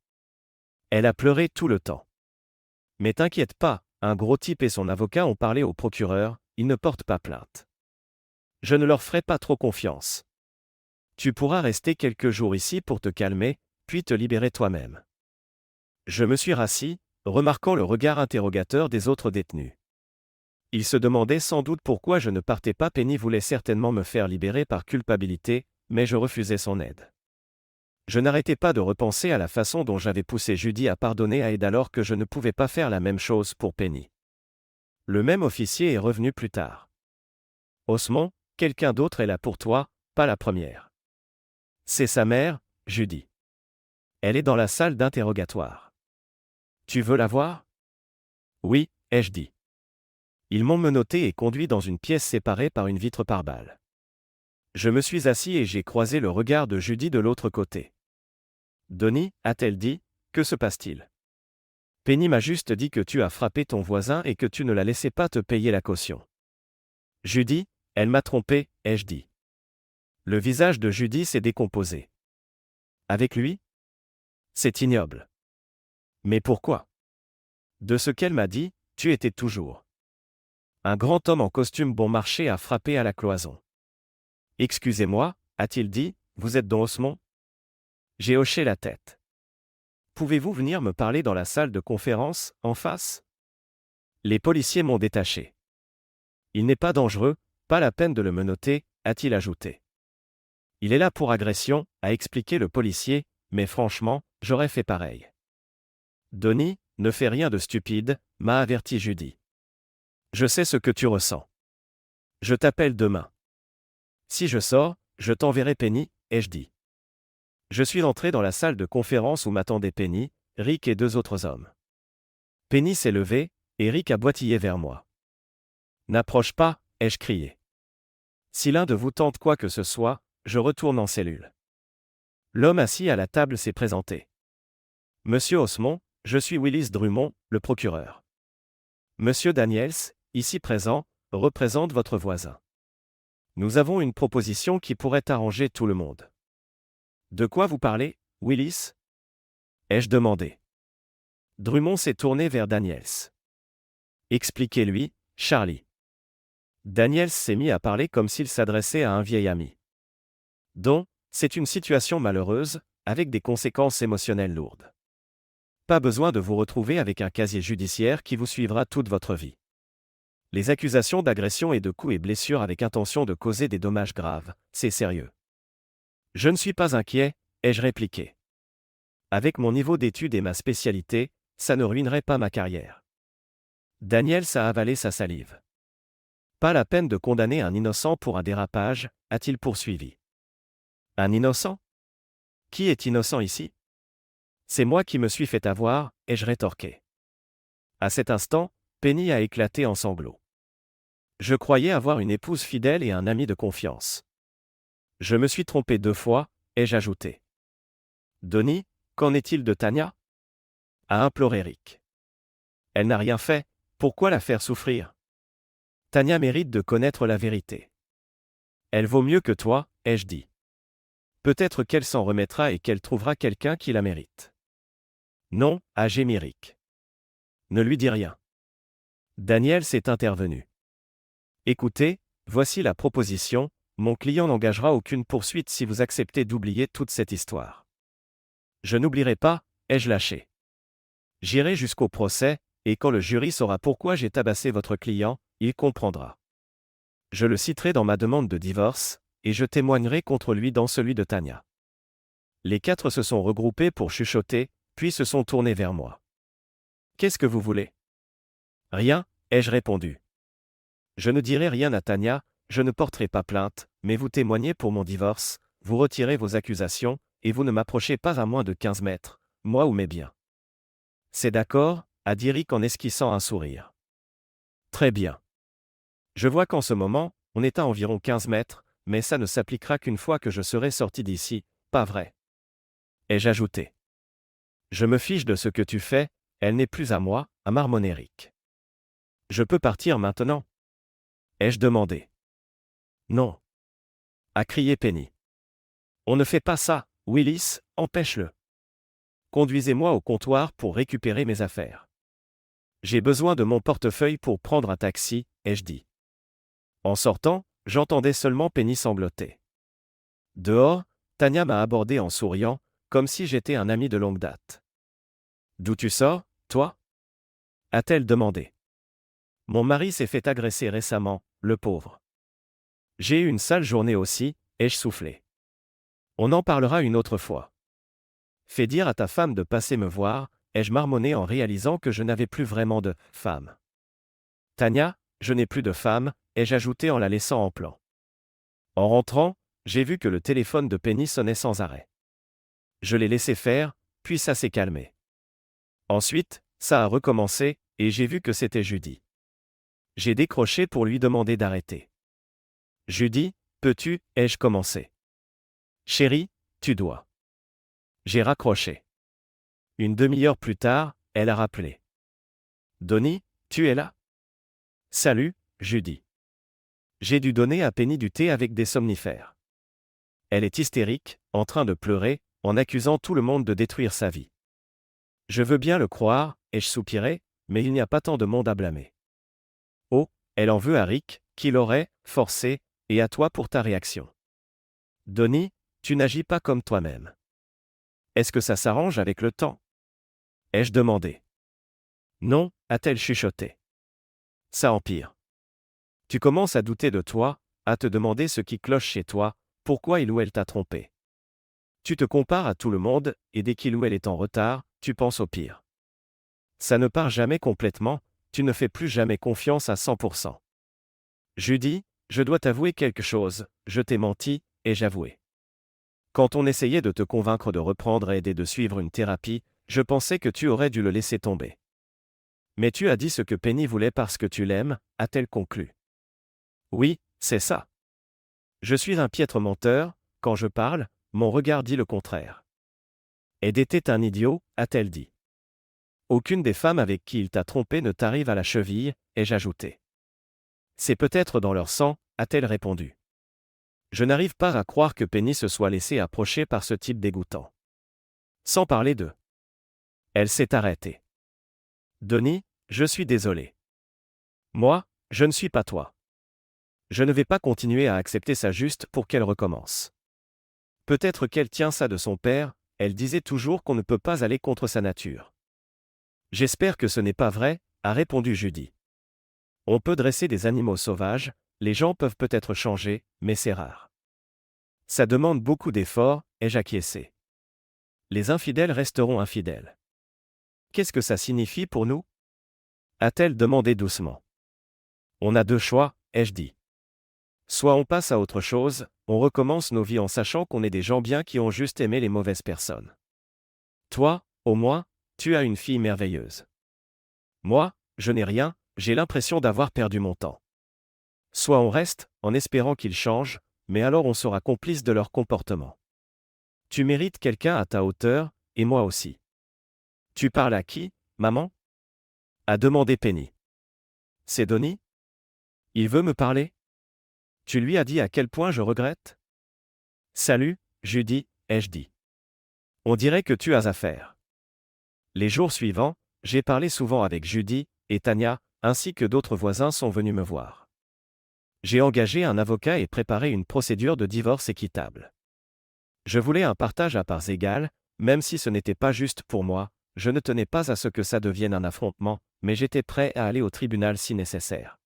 Elle a pleuré tout le temps. Mais t'inquiète pas, un gros type et son avocat ont parlé au procureur, ils ne portent pas plainte. Je ne leur ferai pas trop confiance. Tu pourras rester quelques jours ici pour te calmer, puis te libérer toi-même. Je me suis rassis, remarquant le regard interrogateur des autres détenus. Ils se demandaient sans doute pourquoi je ne partais pas. Penny voulait certainement me faire libérer par culpabilité, mais je refusais son aide. Je n'arrêtais pas de repenser à la façon dont j'avais poussé Judy à pardonner à Ed alors que je ne pouvais pas faire la même chose pour Penny. Le même officier est revenu plus tard. Osmond, quelqu'un d'autre est là pour toi, pas la première. C'est sa mère, Judy. Elle est dans la salle d'interrogatoire. Tu veux la voir? Oui, ai-je dit. Ils m'ont menotté et conduit dans une pièce séparée par une vitre par balle. Je me suis assis et j'ai croisé le regard de Judy de l'autre côté. Donnie, a-t-elle dit, que se passe-t-il? Penny m'a juste dit que tu as frappé ton voisin et que tu ne la laissais pas te payer la caution. Judy, elle m'a trompé, ai-je dit. Le visage de Judy s'est décomposé. Avec lui? C'est ignoble. Mais pourquoi? De ce qu'elle m'a dit, tu étais toujours. Un grand homme en costume bon marché a frappé à la cloison. Excusez-moi, a-t-il dit, vous êtes Don Osmond? J'ai hoché la tête. Pouvez-vous venir me parler dans la salle de conférence, en face? Les policiers m'ont détaché. Il n'est pas dangereux, pas la peine de le menotter, a-t-il ajouté. Il est là pour agression, a expliqué le policier, mais franchement, j'aurais fait pareil. Donnie, ne fais rien de stupide, m'a averti Judy. Je sais ce que tu ressens. Je t'appelle demain. Si je sors, je t'enverrai Penny, ai-je dit. Je suis entré dans la salle de conférence où m'attendaient Penny, Rick et 2 autres hommes. Penny s'est levée, et Rick a boitillé vers moi. N'approche pas, ai-je crié. Si l'un de vous tente quoi que ce soit, je retourne en cellule. L'homme assis à la table s'est présenté. Monsieur Osmond, je suis Willis Drummond, le procureur. Monsieur Daniels, ici présent, représente votre voisin. Nous avons une proposition qui pourrait arranger tout le monde. De quoi vous parlez, Willis? Ai-je demandé. Drummond s'est tourné vers Daniels. Expliquez-lui, Charlie. Daniels s'est mis à parler comme s'il s'adressait à un vieil ami. Donc, c'est une situation malheureuse, avec des conséquences émotionnelles lourdes. Pas besoin de vous retrouver avec un casier judiciaire qui vous suivra toute votre vie. Les accusations d'agression et de coups et blessures avec intention de causer des dommages graves, c'est sérieux. Je ne suis pas inquiet, ai-je répliqué. Avec mon niveau d'études et ma spécialité, ça ne ruinerait pas ma carrière. Daniels a avalé sa salive. Pas la peine de condamner un innocent pour un dérapage, a-t-il poursuivi. Un innocent? Qui est innocent ici? C'est moi qui me suis fait avoir, ai-je rétorqué. À cet instant, Penny a éclaté en sanglots. Je croyais avoir une épouse fidèle et un ami de confiance. Je me suis trompé 2 fois, ai-je ajouté. Donnie, Qu'en est-il de Tania? A imploré Rick. Elle n'a rien fait, pourquoi la faire souffrir? Tania mérite de connaître la vérité. Elle vaut mieux que toi, ai-je dit. Peut-être qu'elle s'en remettra et qu'elle trouvera quelqu'un qui la mérite. Non, a gémi Rick. Ne lui dis rien. Daniel s'est intervenu. Écoutez, voici la proposition, mon client n'engagera aucune poursuite si vous acceptez d'oublier toute cette histoire. Je n'oublierai pas, ai-je lâché. J'irai jusqu'au procès, et quand le jury saura pourquoi j'ai tabassé votre client, il comprendra. Je le citerai dans ma demande de divorce, et je témoignerai contre lui dans celui de Tania. Les quatre se sont regroupés pour chuchoter, puis se sont tournés vers moi. Qu'est-ce que vous voulez? Rien, ai-je répondu. Je ne dirai rien à Tania, je ne porterai pas plainte, mais vous témoignez pour mon divorce, vous retirez vos accusations, et vous ne m'approchez pas à moins de 15 mètres, moi ou mes biens. C'est d'accord, a dit Rick en esquissant un sourire. Très bien. Je vois qu'en ce moment, on est à environ 15 mètres, mais ça ne s'appliquera qu'une fois que je serai sorti d'ici, pas vrai? Ai-je ajouté. Je me fiche de ce que tu fais, elle n'est plus à moi, a marmonné Rick. Je peux partir maintenant? Ai-je demandé. Non. A crié Penny. On ne fait pas ça, Willis, empêche-le. Conduisez-moi au comptoir pour récupérer mes affaires. J'ai besoin de mon portefeuille pour prendre un taxi, ai-je dit. En sortant, j'entendais seulement Penny sangloter. Dehors, Tania m'a abordé en souriant, comme si j'étais un ami de longue date. D'où tu sors, toi? A-t-elle demandé. Mon mari s'est fait agresser récemment, le pauvre. J'ai eu une sale journée aussi, ai-je soufflé. On en parlera une autre fois. Fais dire à ta femme de passer me voir, ai-je marmonné en réalisant que je n'avais plus vraiment de femme. Tania, je n'ai plus de femme, ai-je ajouté en la laissant en plan. En rentrant, j'ai vu que le téléphone de Penny sonnait sans arrêt. Je l'ai laissé faire, puis ça s'est calmé. Ensuite, ça a recommencé, et j'ai vu que c'était Judy. J'ai décroché pour lui demander d'arrêter. Judy, peux-tu, ai-je commencé. Chérie, tu dois. J'ai raccroché. Une demi-heure plus tard, elle a rappelé. Donnie, tu es là? Salut, Judy. J'ai dû donner à Penny du thé avec des somnifères. Elle est hystérique, en train de pleurer, en accusant tout le monde de détruire sa vie. Je veux bien le croire, ai-je soupiré, mais il n'y a pas tant de monde à blâmer. Oh, elle en veut à Rick, qui l'aurait forcé, et à toi pour ta réaction. Donnie, tu n'agis pas comme toi-même. Est-ce que ça s'arrange avec le temps? Ai-je demandé. Non, a-t-elle chuchoté. Ça empire. Tu commences à douter de toi, à te demander ce qui cloche chez toi, pourquoi il ou elle t'a trompé. Tu te compares à tout le monde, et dès qu'il ou elle est en retard, tu penses au pire. Ça ne part jamais complètement, tu ne fais plus jamais confiance à 100%. Judy, je dois t'avouer quelque chose, je t'ai menti, et j'avouais. Quand on essayait de te convaincre de reprendre et de suivre une thérapie, je pensais que tu aurais dû le laisser tomber. Mais tu as dit ce que Penny voulait parce que tu l'aimes, a-t-elle conclu. Oui, c'est ça. Je suis un piètre menteur, quand je parle, mon regard dit le contraire. Ed était un idiot, a-t-elle dit. Aucune des femmes avec qui il t'a trompé ne t'arrive à la cheville, ai-je ajouté. C'est peut-être dans leur sang, a-t-elle répondu. Je n'arrive pas à croire que Penny se soit laissée approcher par ce type dégoûtant. Sans parler d'eux. Elle s'est arrêtée. Donnie, je suis désolé. Moi, je ne suis pas toi. Je ne vais pas continuer à accepter ça juste pour qu'elle recommence. Peut-être qu'elle tient ça de son père, elle disait toujours qu'on ne peut pas aller contre sa nature. J'espère que ce n'est pas vrai, a répondu Judy. On peut dresser des animaux sauvages, les gens peuvent peut-être changer, mais c'est rare. Ça demande beaucoup d'efforts, ai-je acquiescé. Les infidèles resteront infidèles. Qu'est-ce que ça signifie pour nous? A-t-elle demandé doucement. On a deux choix, ai-je dit. Soit on passe à autre chose, on recommence nos vies en sachant qu'on est des gens bien qui ont juste aimé les mauvaises personnes. Toi, au moins, tu as une fille merveilleuse. Moi, je n'ai rien, j'ai l'impression d'avoir perdu mon temps. Soit on reste, en espérant qu'ils changent, mais alors on sera complice de leur comportement. Tu mérites quelqu'un à ta hauteur, et moi aussi. Tu parles à qui, maman? A demandé Penny. C'est Donnie? Il veut me parler? Tu lui as dit à quel point je regrette? Salut, Judy, ai-je dit. On dirait que tu as affaire. Les jours suivants, j'ai parlé souvent avec Judy, et Tania, ainsi que d'autres voisins sont venus me voir. J'ai engagé un avocat et préparé une procédure de divorce équitable. Je voulais un partage à parts égales, même si ce n'était pas juste pour moi, je ne tenais pas à ce que ça devienne un affrontement, mais j'étais prêt à aller au tribunal si nécessaire.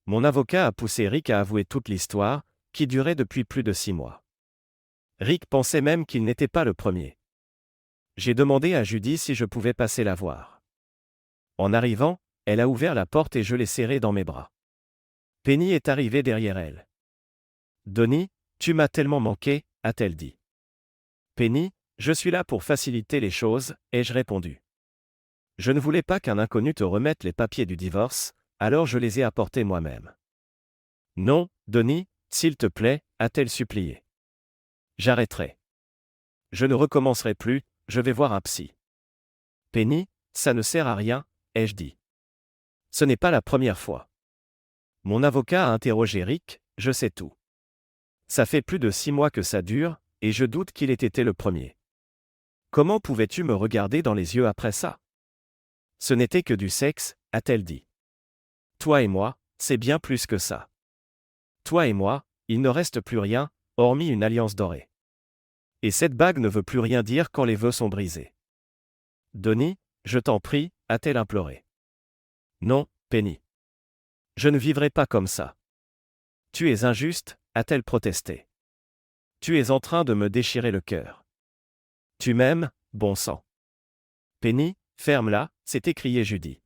Mon avocat a poussé Rick à avouer toute l'histoire, qui durait depuis plus de 6 mois. Rick pensait même qu'il n'était pas le premier. J'ai demandé à Judy si je pouvais passer la voir. En arrivant, elle a ouvert la porte et je l'ai serrée dans mes bras. Penny est arrivée derrière elle. Donnie, tu m'as tellement manqué, a-t-elle dit. Penny, je suis là pour faciliter les choses, ai-je répondu. Je ne voulais pas qu'un inconnu te remette les papiers du divorce, alors je les ai apportés moi-même. Non, Donnie, s'il te plaît, a-t-elle supplié. J'arrêterai. Je ne recommencerai plus, je vais voir un psy. Penny, ça ne sert à rien, ai-je dit. Ce n'est pas la première fois. Mon avocat a interrogé Rick, je sais tout. Ça fait plus de 6 mois que ça dure, et je doute qu'il ait été le premier. Comment pouvais-tu me regarder dans les yeux après ça? Ce n'était que du sexe, a-t-elle dit. Toi et moi, c'est bien plus que ça. Toi et moi, il ne reste plus rien, hormis une alliance dorée. Et cette bague ne veut plus rien dire quand les vœux sont brisés. Donnie, je t'en prie, a-t-elle imploré. Non, Penny. Je ne vivrai pas comme ça. Tu es injuste, a-t-elle protesté. Tu es en train de me déchirer le cœur. Tu m'aimes, bon sang. Penny, ferme-la, s'est écriée Judy.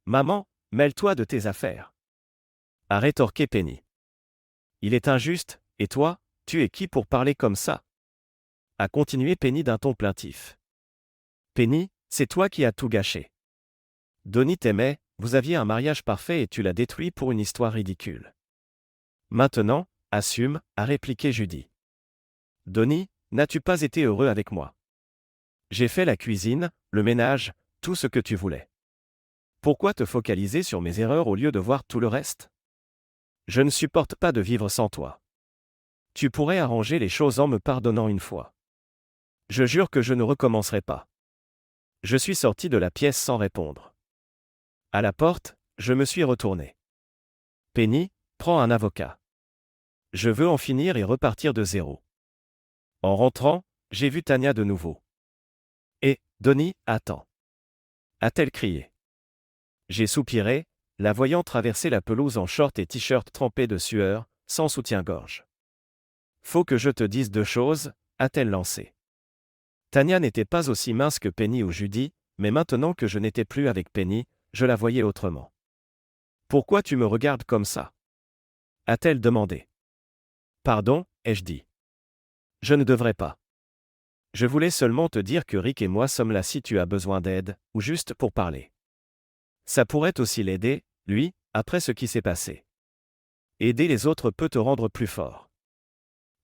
Maman, mêle-toi de tes affaires. A rétorqué Penny. Il est injuste, et toi, tu es qui pour parler comme ça? A continué Penny d'un ton plaintif. Penny, c'est toi qui as tout gâché. Donnie t'aimait, vous aviez un mariage parfait et tu l'as détruit pour une histoire ridicule. Maintenant, assume, a répliqué Judy. Donnie, n'as-tu pas été heureux avec moi? J'ai fait la cuisine, le ménage, tout ce que tu voulais. Pourquoi te focaliser sur mes erreurs au lieu de voir tout le reste? Je ne supporte pas de vivre sans toi. Tu pourrais arranger les choses en me pardonnant une fois. Je jure que je ne recommencerai pas. Je suis sorti de la pièce sans répondre. À la porte, je me suis retourné. Penny, prends un avocat. Je veux en finir et repartir de zéro. En rentrant, j'ai vu Tania de nouveau. Et, Donnie, attends. A-t-elle crié. J'ai soupiré, la voyant traverser la pelouse en short et t-shirt trempé de sueur, sans soutien-gorge. Faut que je te dise 2 choses, a-t-elle lancé. Tania n'était pas aussi mince que Penny ou Judy, mais maintenant que je n'étais plus avec Penny, je la voyais autrement. Pourquoi tu me regardes comme ça? A-t-elle demandé. Pardon, ai-je dit. Je ne devrais pas. Je voulais seulement te dire que Rick et moi sommes là si tu as besoin d'aide, ou juste pour parler. Ça pourrait aussi l'aider, lui, après ce qui s'est passé. Aider les autres peut te rendre plus fort.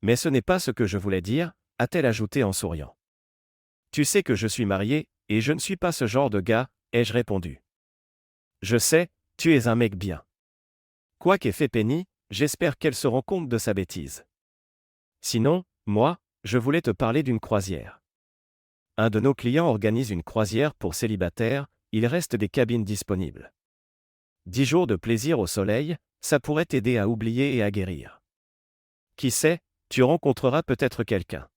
Mais ce n'est pas ce que je voulais dire, a-t-elle ajouté en souriant. Tu sais que je suis marié, et je ne suis pas ce genre de gars, ai-je répondu. Je sais, tu es un mec bien. Quoi qu'ait fait Penny, j'espère qu'elle se rend compte de sa bêtise. Sinon, moi, je voulais te parler d'une croisière. Un de nos clients organise une croisière pour célibataires, il reste des cabines disponibles. 10 jours de plaisir au soleil, ça pourrait t'aider à oublier et à guérir. Qui sait, tu rencontreras peut-être quelqu'un.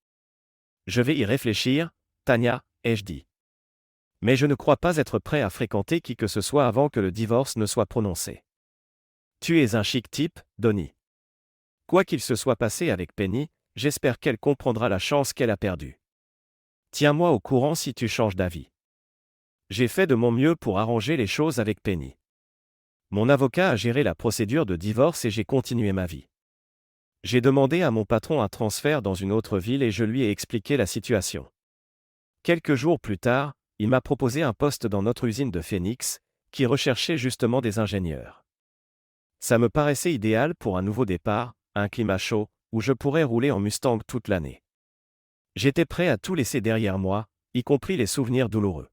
Je vais y réfléchir, Tania, ai-je dit. Mais je ne crois pas être prêt à fréquenter qui que ce soit avant que le divorce ne soit prononcé. Tu es un chic type, Donnie. Quoi qu'il se soit passé avec Penny, j'espère qu'elle comprendra la chance qu'elle a perdue. Tiens-moi au courant si tu changes d'avis. J'ai fait de mon mieux pour arranger les choses avec Penny. Mon avocat a géré la procédure de divorce et j'ai continué ma vie. J'ai demandé à mon patron un transfert dans une autre ville et je lui ai expliqué la situation. Quelques jours plus tard, il m'a proposé un poste dans notre usine de Phoenix, qui recherchait justement des ingénieurs. Ça me paraissait idéal pour un nouveau départ, un climat chaud, où je pourrais rouler en Mustang toute l'année. J'étais prêt à tout laisser derrière moi, y compris les souvenirs douloureux.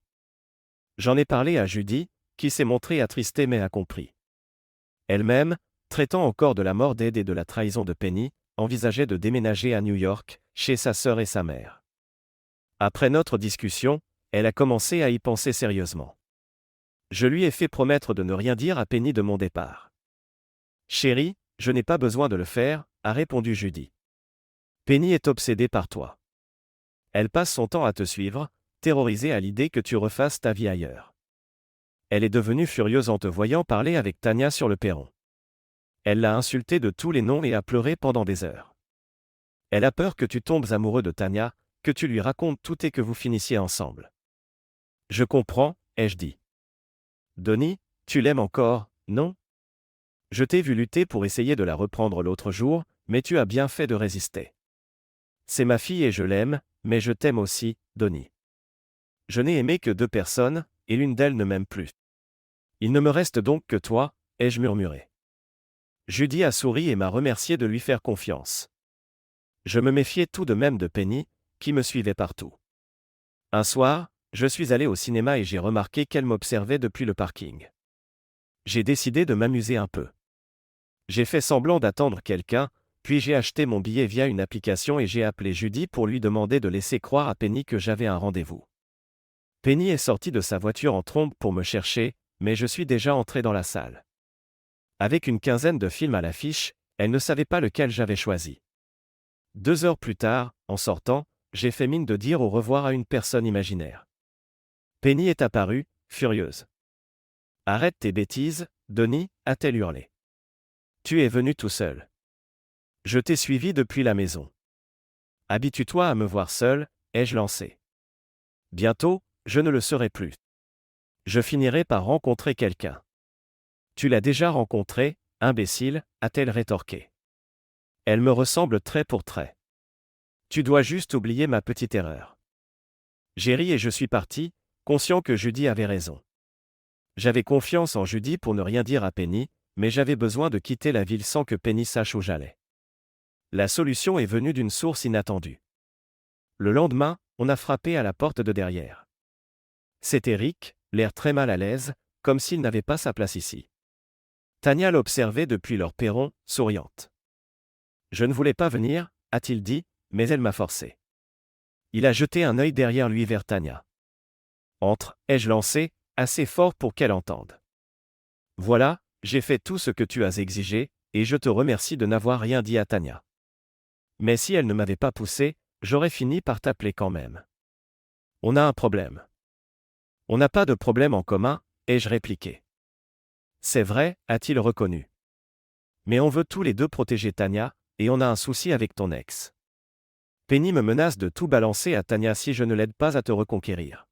J'en ai parlé à Judy, qui s'est montrée attristée mais a compris. Elle-même, traitant encore de la mort d'Ed et de la trahison de Penny, envisageait de déménager à New York, chez sa sœur et sa mère. Après notre discussion, elle a commencé à y penser sérieusement. Je lui ai fait promettre de ne rien dire à Penny de mon départ. Chérie, je n'ai pas besoin de le faire, a répondu Judy. Penny est obsédée par toi. Elle passe son temps à te suivre, terrorisée à l'idée que tu refasses ta vie ailleurs. Elle est devenue furieuse en te voyant parler avec Tanya sur le perron. Elle l'a insultée de tous les noms et a pleuré pendant des heures. Elle a peur que tu tombes amoureux de Tanya, que tu lui racontes tout et que vous finissiez ensemble. Je comprends, ai-je dit. Donnie, tu l'aimes encore, non? Je t'ai vu lutter pour essayer de la reprendre l'autre jour, mais tu as bien fait de résister. C'est ma fille et je l'aime, mais je t'aime aussi, Donnie. Je n'ai aimé que 2 personnes, et l'une d'elles ne m'aime plus. Il ne me reste donc que toi, ai-je murmuré. Judy a souri et m'a remercié de lui faire confiance. Je me méfiais tout de même de Penny, qui me suivait partout. Un soir, je suis allé au cinéma et j'ai remarqué qu'elle m'observait depuis le parking. J'ai décidé de m'amuser un peu. J'ai fait semblant d'attendre quelqu'un, puis j'ai acheté mon billet via une application et j'ai appelé Judy pour lui demander de laisser croire à Penny que j'avais un rendez-vous. Penny est sortie de sa voiture en trombe pour me chercher, mais je suis déjà entré dans la salle. Avec une quinzaine de films à l'affiche, elle ne savait pas lequel j'avais choisi. 2 heures plus tard, en sortant, j'ai fait mine de dire au revoir à une personne imaginaire. Penny est apparue, furieuse. « Arrête tes bêtises, Donnie » a-t-elle hurlé. « Tu es venu tout seul. Je t'ai suivi depuis la maison. Habitue-toi à me voir seul, ai-je lancé. Bientôt, je ne le serai plus. Je finirai par rencontrer quelqu'un. Tu l'as déjà rencontré, imbécile, a-t-elle rétorqué. Elle me ressemble trait pour trait. Tu dois juste oublier ma petite erreur. J'ai ri et je suis parti, conscient que Judy avait raison. J'avais confiance en Judy pour ne rien dire à Penny, mais j'avais besoin de quitter la ville sans que Penny sache où j'allais. La solution est venue d'une source inattendue. Le lendemain, on a frappé à la porte de derrière. C'était Rick, l'air très mal à l'aise, comme s'il n'avait pas sa place ici. Tanya l'observait depuis leur perron, souriante. Je ne voulais pas venir, a-t-il dit, mais elle m'a forcé. Il a jeté un œil derrière lui vers Tanya. Entre, ai-je lancé, assez fort pour qu'elle entende. Voilà, j'ai fait tout ce que tu as exigé, et je te remercie de n'avoir rien dit à Tanya. Mais si elle ne m'avait pas poussé, j'aurais fini par t'appeler quand même. On a un problème. On n'a pas de problème en commun, ai-je répliqué. C'est vrai, a-t-il reconnu. Mais on veut tous les deux protéger Tanya, et on a un souci avec ton ex. Penny me menace de tout balancer à Tanya si je ne l'aide pas à te reconquérir.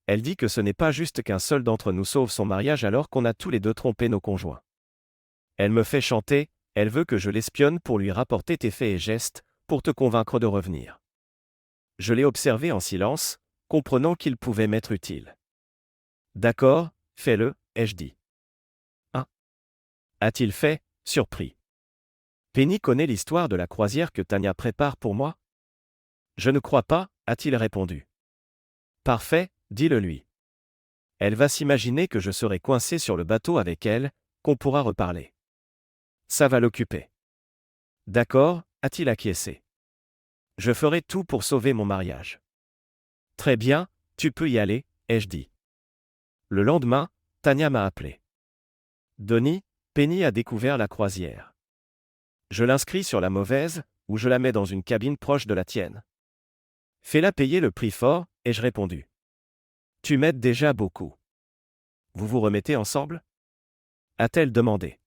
Elle dit que ce n'est pas juste qu'un seul d'entre nous sauve son mariage alors qu'on a tous les deux trompé nos conjoints. Elle me fait chanter, elle veut que je l'espionne pour lui rapporter tes faits et gestes, pour te convaincre de revenir. Je l'ai observé en silence, comprenant qu'il pouvait m'être utile. D'accord, fais-le, ai-je dit. Hein? A-t-il fait, surpris. Penny connaît l'histoire de la croisière que Tanya prépare pour moi? Je ne crois pas, a-t-il répondu. Parfait, dis-le lui. Elle va s'imaginer que je serai coincé sur le bateau avec elle, qu'on pourra reparler. Ça va l'occuper. D'accord, a-t-il acquiescé. Je ferai tout pour sauver mon mariage. Très bien, tu peux y aller, ai-je dit. Le lendemain, Tanya m'a appelé. Donnie, Penny a découvert la croisière. Je l'inscris sur la mauvaise, ou je la mets dans une cabine proche de la tienne. Fais-la payer le prix fort, ai-je répondu. Tu m'aides déjà beaucoup. Vous vous remettez ensemble? A-t-elle demandé.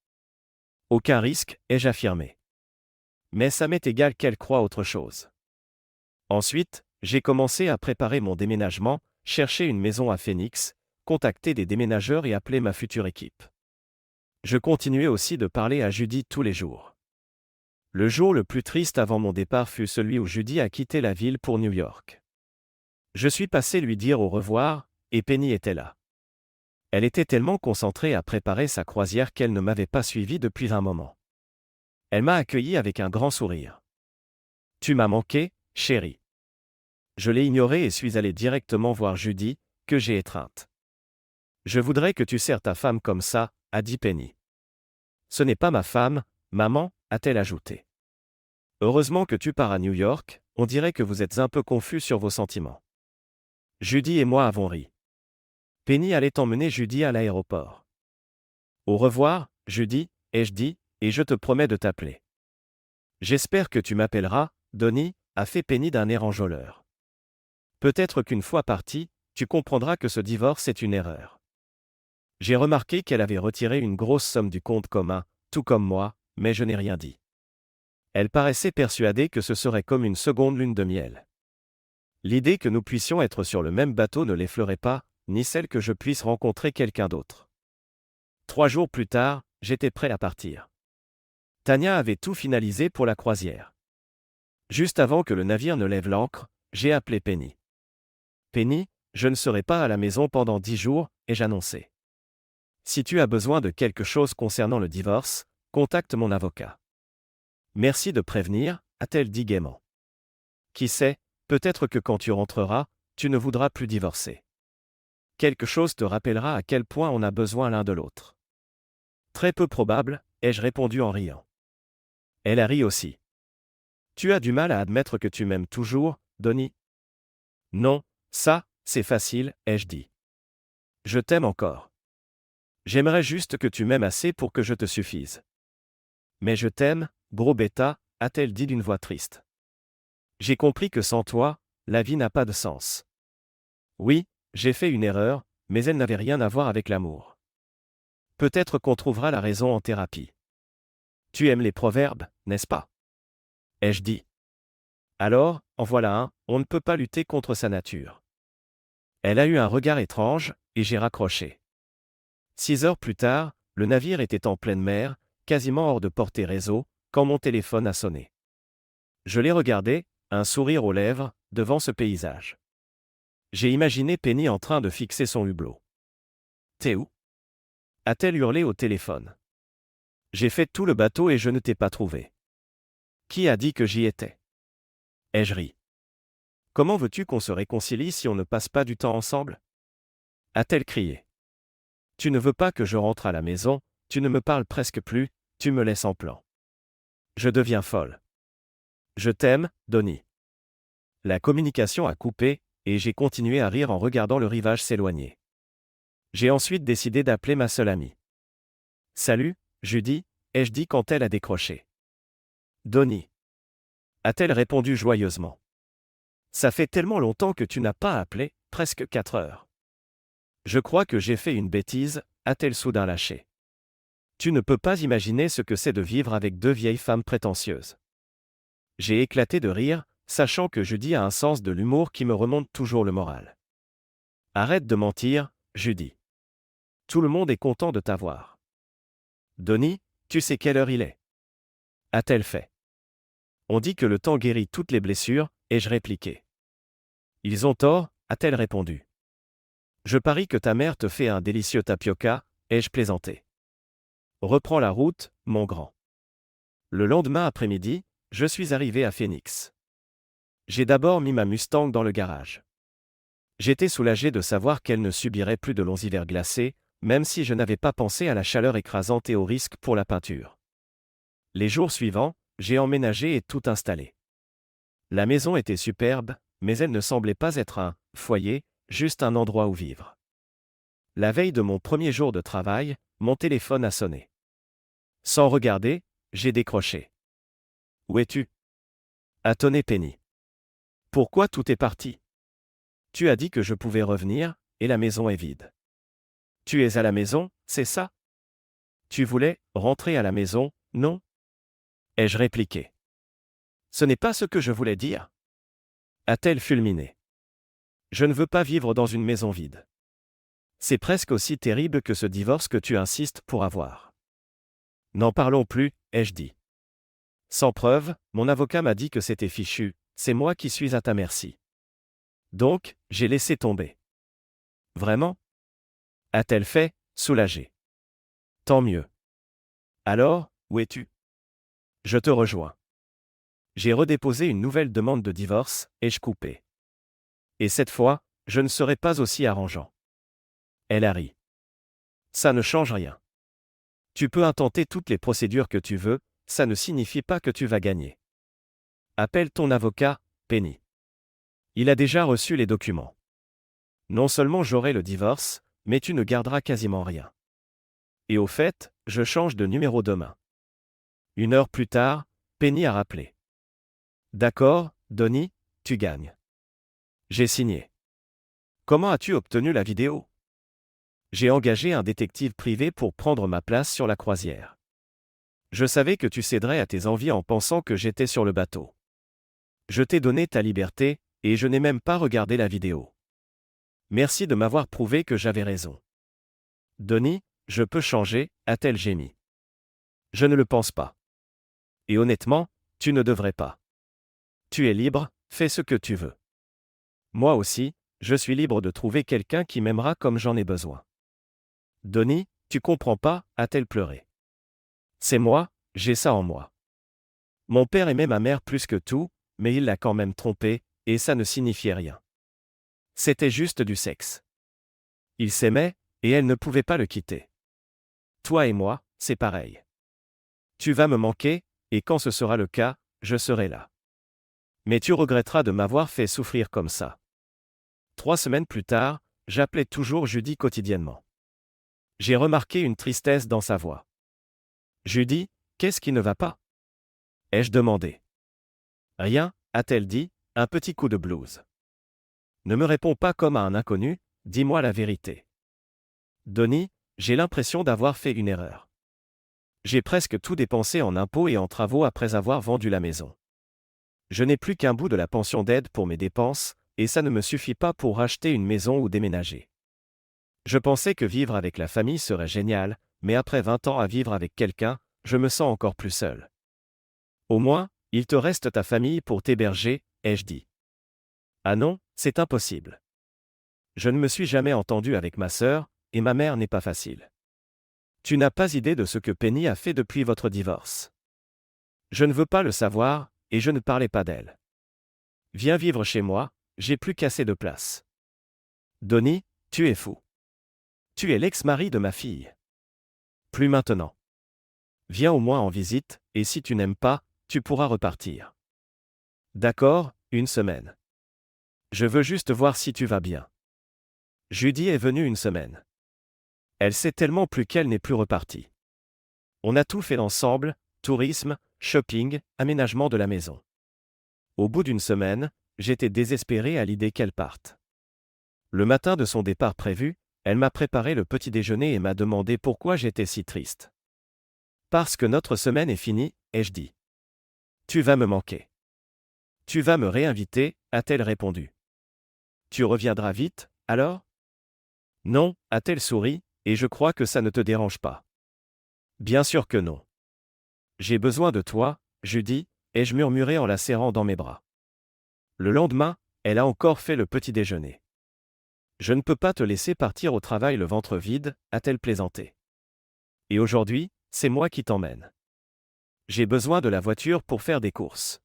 Aucun risque, ai-je affirmé. Mais ça m'est égal qu'elle croie autre chose. Ensuite, j'ai commencé à préparer mon déménagement, chercher une maison à Phoenix, contacter des déménageurs et appeler ma future équipe. Je continuais aussi de parler à Judy tous les jours. Le jour le plus triste avant mon départ fut celui où Judy a quitté la ville pour New York. Je suis passé lui dire au revoir, et Penny était là. Elle était tellement concentrée à préparer sa croisière qu'elle ne m'avait pas suivi depuis un moment. Elle m'a accueilli avec un grand sourire. Tu m'as manqué, chérie. Je l'ai ignoré et suis allé directement voir Judy, que j'ai étreinte. Je voudrais que tu sers ta femme comme ça, a dit Penny. Ce n'est pas ma femme, maman, a-t-elle ajouté. Heureusement que tu pars à New York, on dirait que vous êtes un peu confus sur vos sentiments. Judy et moi avons ri. Penny allait emmener Judy à l'aéroport. Au revoir, Judy, ai-je dit, et je te promets de t'appeler. J'espère que tu m'appelleras, Donnie, a fait Penny d'un air enjôleur. Peut-être qu'une fois partie, tu comprendras que ce divorce est une erreur. J'ai remarqué qu'elle avait retiré une grosse somme du compte commun, tout comme moi, mais je n'ai rien dit. Elle paraissait persuadée que ce serait comme une seconde lune de miel. L'idée que nous puissions être sur le même bateau ne l'effleurait pas, ni celle que je puisse rencontrer quelqu'un d'autre. 3 jours plus tard, j'étais prêt à partir. Tania avait tout finalisé pour la croisière. Juste avant que le navire ne lève l'ancre, j'ai appelé Penny. Penny, je ne serai pas à la maison pendant 10 jours, ai-je annoncé. Si tu as besoin de quelque chose concernant le divorce, contacte mon avocat. Merci de prévenir, a-t-elle dit gaiement. Qui sait, peut-être que quand tu rentreras, tu ne voudras plus divorcer. Quelque chose te rappellera à quel point on a besoin l'un de l'autre. Très peu probable, ai-je répondu en riant. Elle a ri aussi. Tu as du mal à admettre que tu m'aimes toujours, Donnie? Non, ça, c'est facile, ai-je dit. Je t'aime encore. J'aimerais juste que tu m'aimes assez pour que je te suffise. Mais je t'aime, gros bêta, a-t-elle dit d'une voix triste. J'ai compris que sans toi, la vie n'a pas de sens. Oui, j'ai fait une erreur, mais elle n'avait rien à voir avec l'amour. Peut-être qu'on trouvera la raison en thérapie. Tu aimes les proverbes, n'est-ce pas? Ai-je dit. Alors, en voilà un, on ne peut pas lutter contre sa nature. Elle a eu un regard étrange, et j'ai raccroché. 6 heures plus tard, le navire était en pleine mer, quasiment hors de portée réseau, quand mon téléphone a sonné. Je l'ai regardé, un sourire aux lèvres, devant ce paysage. J'ai imaginé Penny en train de fixer son hublot. T'es où? A-t-elle hurlé au téléphone. J'ai fait tout le bateau et je ne t'ai pas trouvé. Qui a dit que j'y étais? Ai-je ri. Comment veux-tu qu'on se réconcilie si on ne passe pas du temps ensemble? A-t-elle crié. Tu ne veux pas que je rentre à la maison, tu ne me parles presque plus, tu me laisses en plan. Je deviens folle. Je t'aime, Donnie. La communication a coupé, et j'ai continué à rire en regardant le rivage s'éloigner. J'ai ensuite décidé d'appeler ma seule amie. Salut, Judy, ai-je dit quand elle a décroché. Donnie. A-t-elle répondu joyeusement. Ça fait tellement longtemps que tu n'as pas appelé, presque 4 heures. Je crois que j'ai fait une bêtise, a-t-elle soudain lâché. Tu ne peux pas imaginer ce que c'est de vivre avec 2 vieilles femmes prétentieuses. J'ai éclaté de rire, sachant que Judy a un sens de l'humour qui me remonte toujours le moral. Arrête de mentir, Judy. Tout le monde est content de t'avoir. Donnie, tu sais quelle heure il est? A-t-elle fait. On dit que le temps guérit toutes les blessures, ai-je répliqué. Ils ont tort, a-t-elle répondu. Je parie que ta mère te fait un délicieux tapioca, ai-je plaisanté. Reprends la route, mon grand. Le lendemain après-midi, je suis arrivé à Phoenix. J'ai d'abord mis ma Mustang dans le garage. J'étais soulagé de savoir qu'elle ne subirait plus de longs hivers glacés, même si je n'avais pas pensé à la chaleur écrasante et au risque pour la peinture. Les jours suivants, j'ai emménagé et tout installé. La maison était superbe, mais elle ne semblait pas être un foyer, juste un endroit où vivre. La veille de mon premier jour de travail, mon téléphone a sonné. Sans regarder, j'ai décroché. Où es-tu? A tonné Penny. Pourquoi tout est parti? Tu as dit que je pouvais revenir, et la maison est vide. Tu es à la maison, c'est ça? Tu voulais rentrer à la maison, non? Ai-je répliqué. Ce n'est pas ce que je voulais dire. A-t-elle fulminé. Je ne veux pas vivre dans une maison vide. C'est presque aussi terrible que ce divorce que tu insistes pour avoir. N'en parlons plus, ai-je dit. Sans preuve, mon avocat m'a dit que c'était fichu, c'est moi qui suis à ta merci. Donc, j'ai laissé tomber. Vraiment? A-t-elle fait, soulagée. Tant mieux. Alors, où es-tu? Je te rejoins. J'ai redéposé une nouvelle demande de divorce, ai-je coupé. Et cette fois, je ne serai pas aussi arrangeant. Elle a ri. Ça ne change rien. Tu peux intenter toutes les procédures que tu veux, ça ne signifie pas que tu vas gagner. Appelle ton avocat, Penny. Il a déjà reçu les documents. Non seulement j'aurai le divorce, mais tu ne garderas quasiment rien. Et au fait, je change de numéro demain. 1 heure plus tard, Penny a rappelé. D'accord, Donnie, tu gagnes. J'ai signé. Comment as-tu obtenu la vidéo? J'ai engagé un détective privé pour prendre ma place sur la croisière. Je savais que tu céderais à tes envies en pensant que j'étais sur le bateau. Je t'ai donné ta liberté, et je n'ai même pas regardé la vidéo. Merci de m'avoir prouvé que j'avais raison. Donnie, je peux changer, a-t-elle gémi. Je ne le pense pas. Et honnêtement, tu ne devrais pas. Tu es libre, fais ce que tu veux. Moi aussi, je suis libre de trouver quelqu'un qui m'aimera comme j'en ai besoin. Donnie, tu comprends pas, a-t-elle pleuré. C'est moi, j'ai ça en moi. Mon père aimait ma mère plus que tout, mais il l'a quand même trompée, et ça ne signifiait rien. C'était juste du sexe. Ils s'aimaient, et elle ne pouvait pas le quitter. Toi et moi, c'est pareil. Tu vas me manquer, et quand ce sera le cas, je serai là. Mais tu regretteras de m'avoir fait souffrir comme ça. 3 semaines plus tard, j'appelais toujours Judy quotidiennement. J'ai remarqué une tristesse dans sa voix. Judy, qu'est-ce qui ne va pas? Ai-je demandé. Rien, a-t-elle dit, un petit coup de blues. Ne me réponds pas comme à un inconnu, dis-moi la vérité. Donnie, j'ai l'impression d'avoir fait une erreur. J'ai presque tout dépensé en impôts et en travaux après avoir vendu la maison. Je n'ai plus qu'un bout de la pension d'aide pour mes dépenses, et ça ne me suffit pas pour acheter une maison ou déménager. Je pensais que vivre avec la famille serait génial, mais après 20 ans à vivre avec quelqu'un, je me sens encore plus seul. Au moins, il te reste ta famille pour t'héberger, ai-je dit. Ah non, c'est impossible. Je ne me suis jamais entendu avec ma sœur, et ma mère n'est pas facile. Tu n'as pas idée de ce que Penny a fait depuis votre divorce. Je ne veux pas le savoir, et je ne parlais pas d'elle. Viens vivre chez moi, j'ai plus qu'assez de place. Donnie, tu es fou. Tu es l'ex-mari de ma fille. Plus maintenant. Viens au moins en visite, et si tu n'aimes pas, tu pourras repartir. D'accord, 1 semaine. Je veux juste voir si tu vas bien. Judy est venue 1 semaine. Elle sait tellement plus qu'elle n'est plus repartie. On a tout fait ensemble, tourisme, shopping, aménagement de la maison. Au bout d'1 semaine, j'étais désespéré à l'idée qu'elle parte. Le matin de son départ prévu, elle m'a préparé le petit déjeuner et m'a demandé pourquoi j'étais si triste. Parce que notre semaine est finie, ai-je dit. Tu vas me manquer. Tu vas me réinviter, a-t-elle répondu. Tu reviendras vite, alors? Non, a-t-elle souri, et je crois que ça ne te dérange pas. Bien sûr que non. J'ai besoin de toi, Judy, ai-je murmuré en la serrant dans mes bras. Le lendemain, elle a encore fait le petit déjeuner. Je ne peux pas te laisser partir au travail le ventre vide, a-t-elle plaisanté. Et aujourd'hui, c'est moi qui t'emmène. J'ai besoin de la voiture pour faire des courses.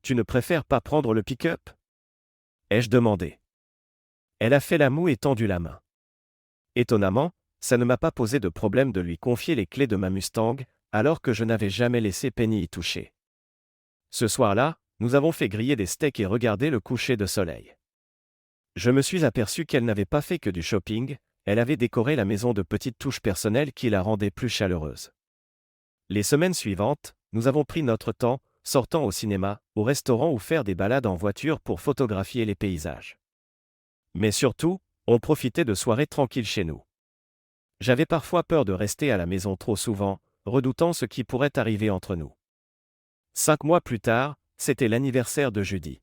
Tu ne préfères pas prendre le pick-up? Ai-je demandé. Elle a fait la moue et tendu la main. Étonnamment, ça ne m'a pas posé de problème de lui confier les clés de ma Mustang, alors que je n'avais jamais laissé Penny y toucher. Ce soir-là, nous avons fait griller des steaks et regarder le coucher de soleil. Je me suis aperçu qu'elle n'avait pas fait que du shopping, elle avait décoré la maison de petites touches personnelles qui la rendaient plus chaleureuse. Les semaines suivantes, nous avons pris notre temps, sortant au cinéma, au restaurant ou faire des balades en voiture pour photographier les paysages. Mais surtout, on profitait de soirées tranquilles chez nous. J'avais parfois peur de rester à la maison trop souvent, redoutant ce qui pourrait arriver entre nous. 5 mois plus tard, c'était l'anniversaire de Judy.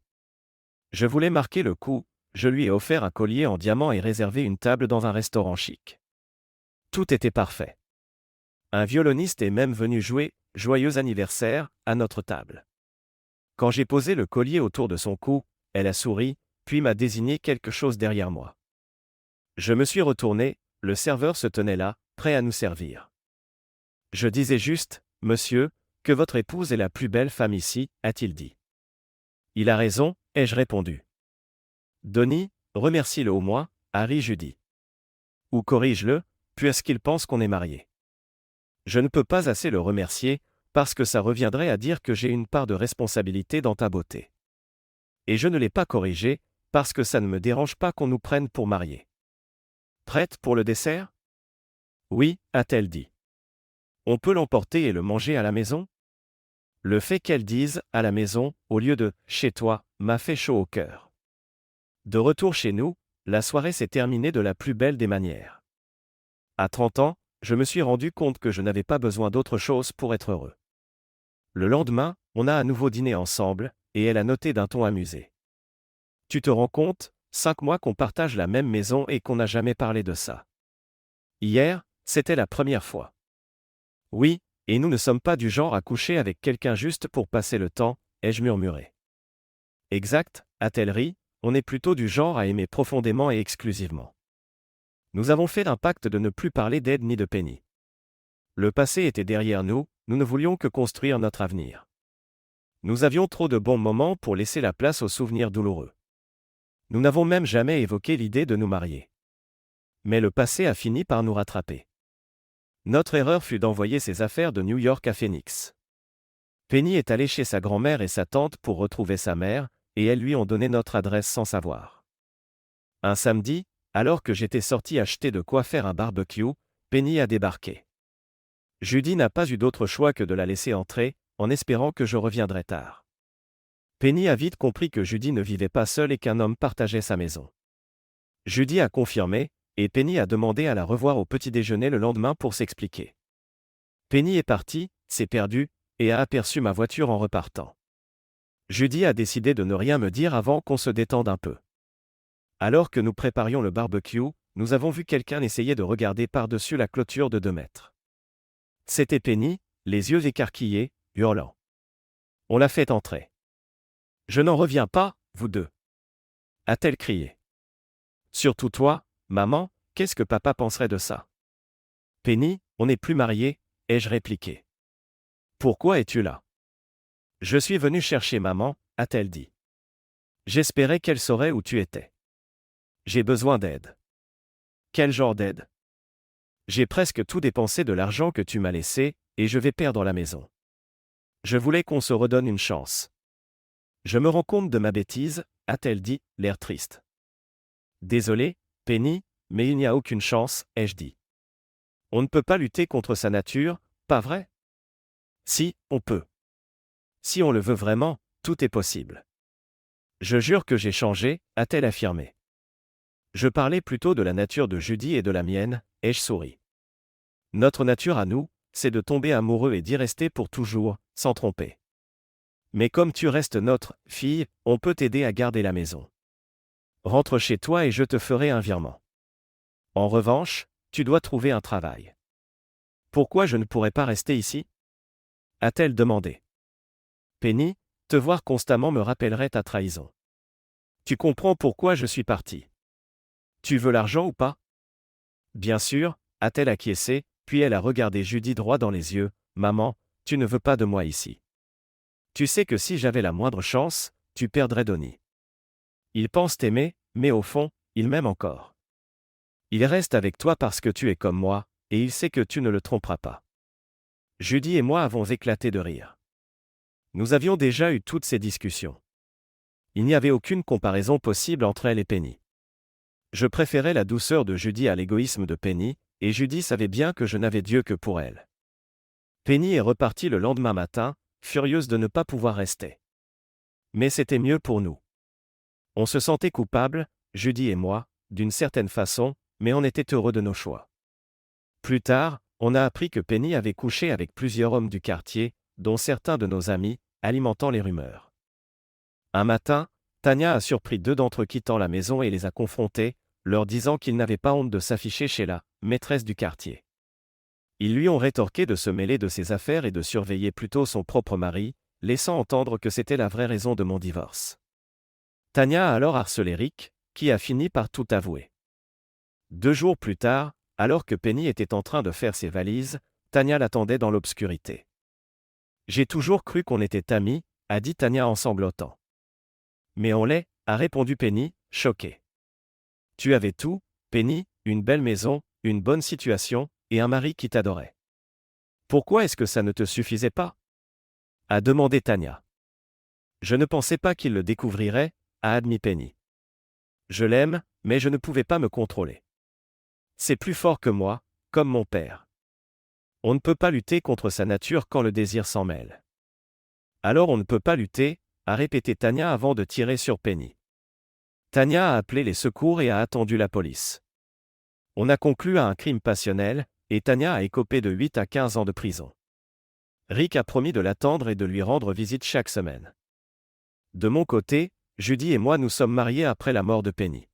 Je voulais marquer le coup, je lui ai offert un collier en diamant et réservé une table dans un restaurant chic. Tout était parfait. Un violoniste est même venu jouer « Joyeux anniversaire » à notre table. Quand j'ai posé le collier autour de son cou, elle a souri, puis m'a désigné quelque chose derrière moi. Je me suis retourné, le serveur se tenait là, prêt à nous servir. Je disais juste, « Monsieur, que votre épouse est la plus belle femme ici », a-t-il dit. Il a raison, ai-je répondu. Donnie, remercie-le au moins, a ri Judy. Ou corrige-le, puisqu'il pense qu'on est mariés. Je ne peux pas assez le remercier, parce que ça reviendrait à dire que j'ai une part de responsabilité dans ta beauté. Et je ne l'ai pas corrigé, parce que ça ne me dérange pas qu'on nous prenne pour mariés. Prête pour le dessert? Oui, a-t-elle dit. On peut l'emporter et le manger à la maison? Le fait qu'elle dise « à la maison » au lieu de « chez toi » m'a fait chaud au cœur. De retour chez nous, la soirée s'est terminée de la plus belle des manières. À 30 ans, je me suis rendu compte que je n'avais pas besoin d'autre chose pour être heureux. Le lendemain, on a à nouveau dîné ensemble, et elle a noté d'un ton amusé. Tu te rends compte, 5 mois qu'on partage la même maison et qu'on n'a jamais parlé de ça. Hier, c'était la première fois. Oui, et nous ne sommes pas du genre à coucher avec quelqu'un juste pour passer le temps, ai-je murmuré. Exact, a-t-elle ri, on est plutôt du genre à aimer profondément et exclusivement. Nous avons fait un pacte de ne plus parler d'Ed ni de Penny. Le passé était derrière nous, nous ne voulions que construire notre avenir. Nous avions trop de bons moments pour laisser la place aux souvenirs douloureux. Nous n'avons même jamais évoqué l'idée de nous marier. Mais le passé a fini par nous rattraper. Notre erreur fut d'envoyer ses affaires de New York à Phoenix. Penny est allée chez sa grand-mère et sa tante pour retrouver sa mère, et elles lui ont donné notre adresse sans savoir. Un samedi, alors que j'étais sorti acheter de quoi faire un barbecue, Penny a débarqué. Judy n'a pas eu d'autre choix que de la laisser entrer, en espérant que je reviendrais tard. Penny a vite compris que Judy ne vivait pas seule et qu'un homme partageait sa maison. Judy a confirmé, et Penny a demandé à la revoir au petit-déjeuner le lendemain pour s'expliquer. Penny est partie, s'est perdue, et a aperçu ma voiture en repartant. Judy a décidé de ne rien me dire avant qu'on se détende un peu. Alors que nous préparions le barbecue, nous avons vu quelqu'un essayer de regarder par-dessus la clôture de 2 mètres. C'était Penny, les yeux écarquillés, hurlant. On l'a fait entrer. « Je n'en reviens pas, vous deux !» a-t-elle crié. « Surtout toi, maman, qu'est-ce que papa penserait de ça ?» Penny, on n'est plus mariés, ai-je répliqué. « Pourquoi es-tu là ?» Je suis venu chercher maman, a-t-elle dit. J'espérais qu'elle saurait où tu étais. J'ai besoin d'aide. Quel genre d'aide? J'ai presque tout dépensé de l'argent que tu m'as laissé, et je vais perdre la maison. Je voulais qu'on se redonne une chance. Je me rends compte de ma bêtise, a-t-elle dit, l'air triste. Désolé, Penny, mais il n'y a aucune chance, ai-je dit. On ne peut pas lutter contre sa nature, pas vrai? Si, on peut. Si on le veut vraiment, tout est possible. Je jure que j'ai changé, a-t-elle affirmé. Je parlais plutôt de la nature de Judy et de la mienne, ai-je souri. Notre nature à nous, c'est de tomber amoureux et d'y rester pour toujours, sans tromper. Mais comme tu restes notre fille, on peut t'aider à garder la maison. Rentre chez toi et je te ferai un virement. En revanche, tu dois trouver un travail. Pourquoi je ne pourrais pas rester ici? A-t-elle demandé. Penny, te voir constamment me rappellerait ta trahison. Tu comprends pourquoi je suis parti. Tu veux l'argent ou pas? Bien sûr, a-t-elle acquiescé, puis elle a regardé Judy droit dans les yeux. Maman, tu ne veux pas de moi ici. Tu sais que si j'avais la moindre chance, tu perdrais Donnie. Il pense t'aimer, mais au fond, il m'aime encore. Il reste avec toi parce que tu es comme moi, et il sait que tu ne le tromperas pas. Judy et moi avons éclaté de rire. Nous avions déjà eu toutes ces discussions. Il n'y avait aucune comparaison possible entre elle et Penny. Je préférais la douceur de Judy à l'égoïsme de Penny, et Judy savait bien que je n'avais Dieu que pour elle. Penny est repartie le lendemain matin, furieuse de ne pas pouvoir rester. Mais c'était mieux pour nous. On se sentait coupable, Judy et moi, d'une certaine façon, mais on était heureux de nos choix. Plus tard, on a appris que Penny avait couché avec plusieurs hommes du quartier, dont certains de nos amis, alimentant les rumeurs. Un matin, Tania a surpris 2 d'entre eux quittant la maison et les a confrontés, leur disant qu'ils n'avaient pas honte de s'afficher chez la maîtresse du quartier. Ils lui ont rétorqué de se mêler de ses affaires et de surveiller plutôt son propre mari, laissant entendre que c'était la vraie raison de mon divorce. Tania a alors harcelé Rick, qui a fini par tout avouer. 2 jours plus tard, alors que Penny était en train de faire ses valises, Tania l'attendait dans l'obscurité. J'ai toujours cru qu'on était amis, a dit Tania en sanglotant. Mais on l'est, a répondu Penny, choquée. Tu avais tout, Penny, une belle maison, une bonne situation, et un mari qui t'adorait. Pourquoi est-ce que ça ne te suffisait pas? A demandé Tanya. Je ne pensais pas qu'il le découvrirait, a admis Penny. Je l'aime, mais je ne pouvais pas me contrôler. C'est plus fort que moi, comme mon père. On ne peut pas lutter contre sa nature quand le désir s'en mêle. Alors on ne peut pas lutter, a répété Tanya avant de tirer sur Penny. Tanya a appelé les secours et a attendu la police. On a conclu à un crime passionnel, et Tanya a écopé de 8 à 15 ans de prison. Rick a promis de l'attendre et de lui rendre visite chaque semaine. De mon côté, Judy et moi nous sommes mariés après la mort de Penny.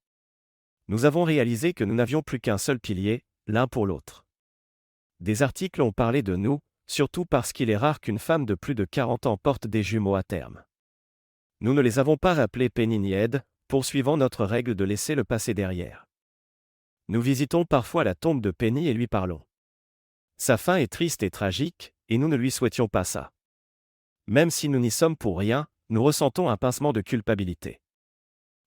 Nous avons réalisé que nous n'avions plus qu'un seul pilier, l'un pour l'autre. Des articles ont parlé de nous, surtout parce qu'il est rare qu'une femme de plus de 40 ans porte des jumeaux à terme. Nous ne les avons pas rappelés Penny ni Ed, poursuivant notre règle de laisser le passé derrière. Nous visitons parfois la tombe de Penny et lui parlons. Sa fin est triste et tragique, et nous ne lui souhaitions pas ça. Même si nous n'y sommes pour rien, nous ressentons un pincement de culpabilité.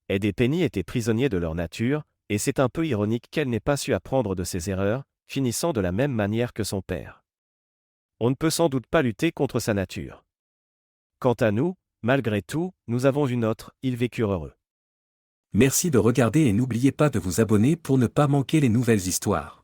Ed et Penny étaient prisonniers de leur nature, et c'est un peu ironique qu'elle n'ait pas su apprendre de ses erreurs, finissant de la même manière que son père. On ne peut sans doute pas lutter contre sa nature. Quant à nous, malgré tout, nous avons une autre, ils vécurent heureux. Merci de regarder et n'oubliez pas de vous abonner pour ne pas manquer les nouvelles histoires.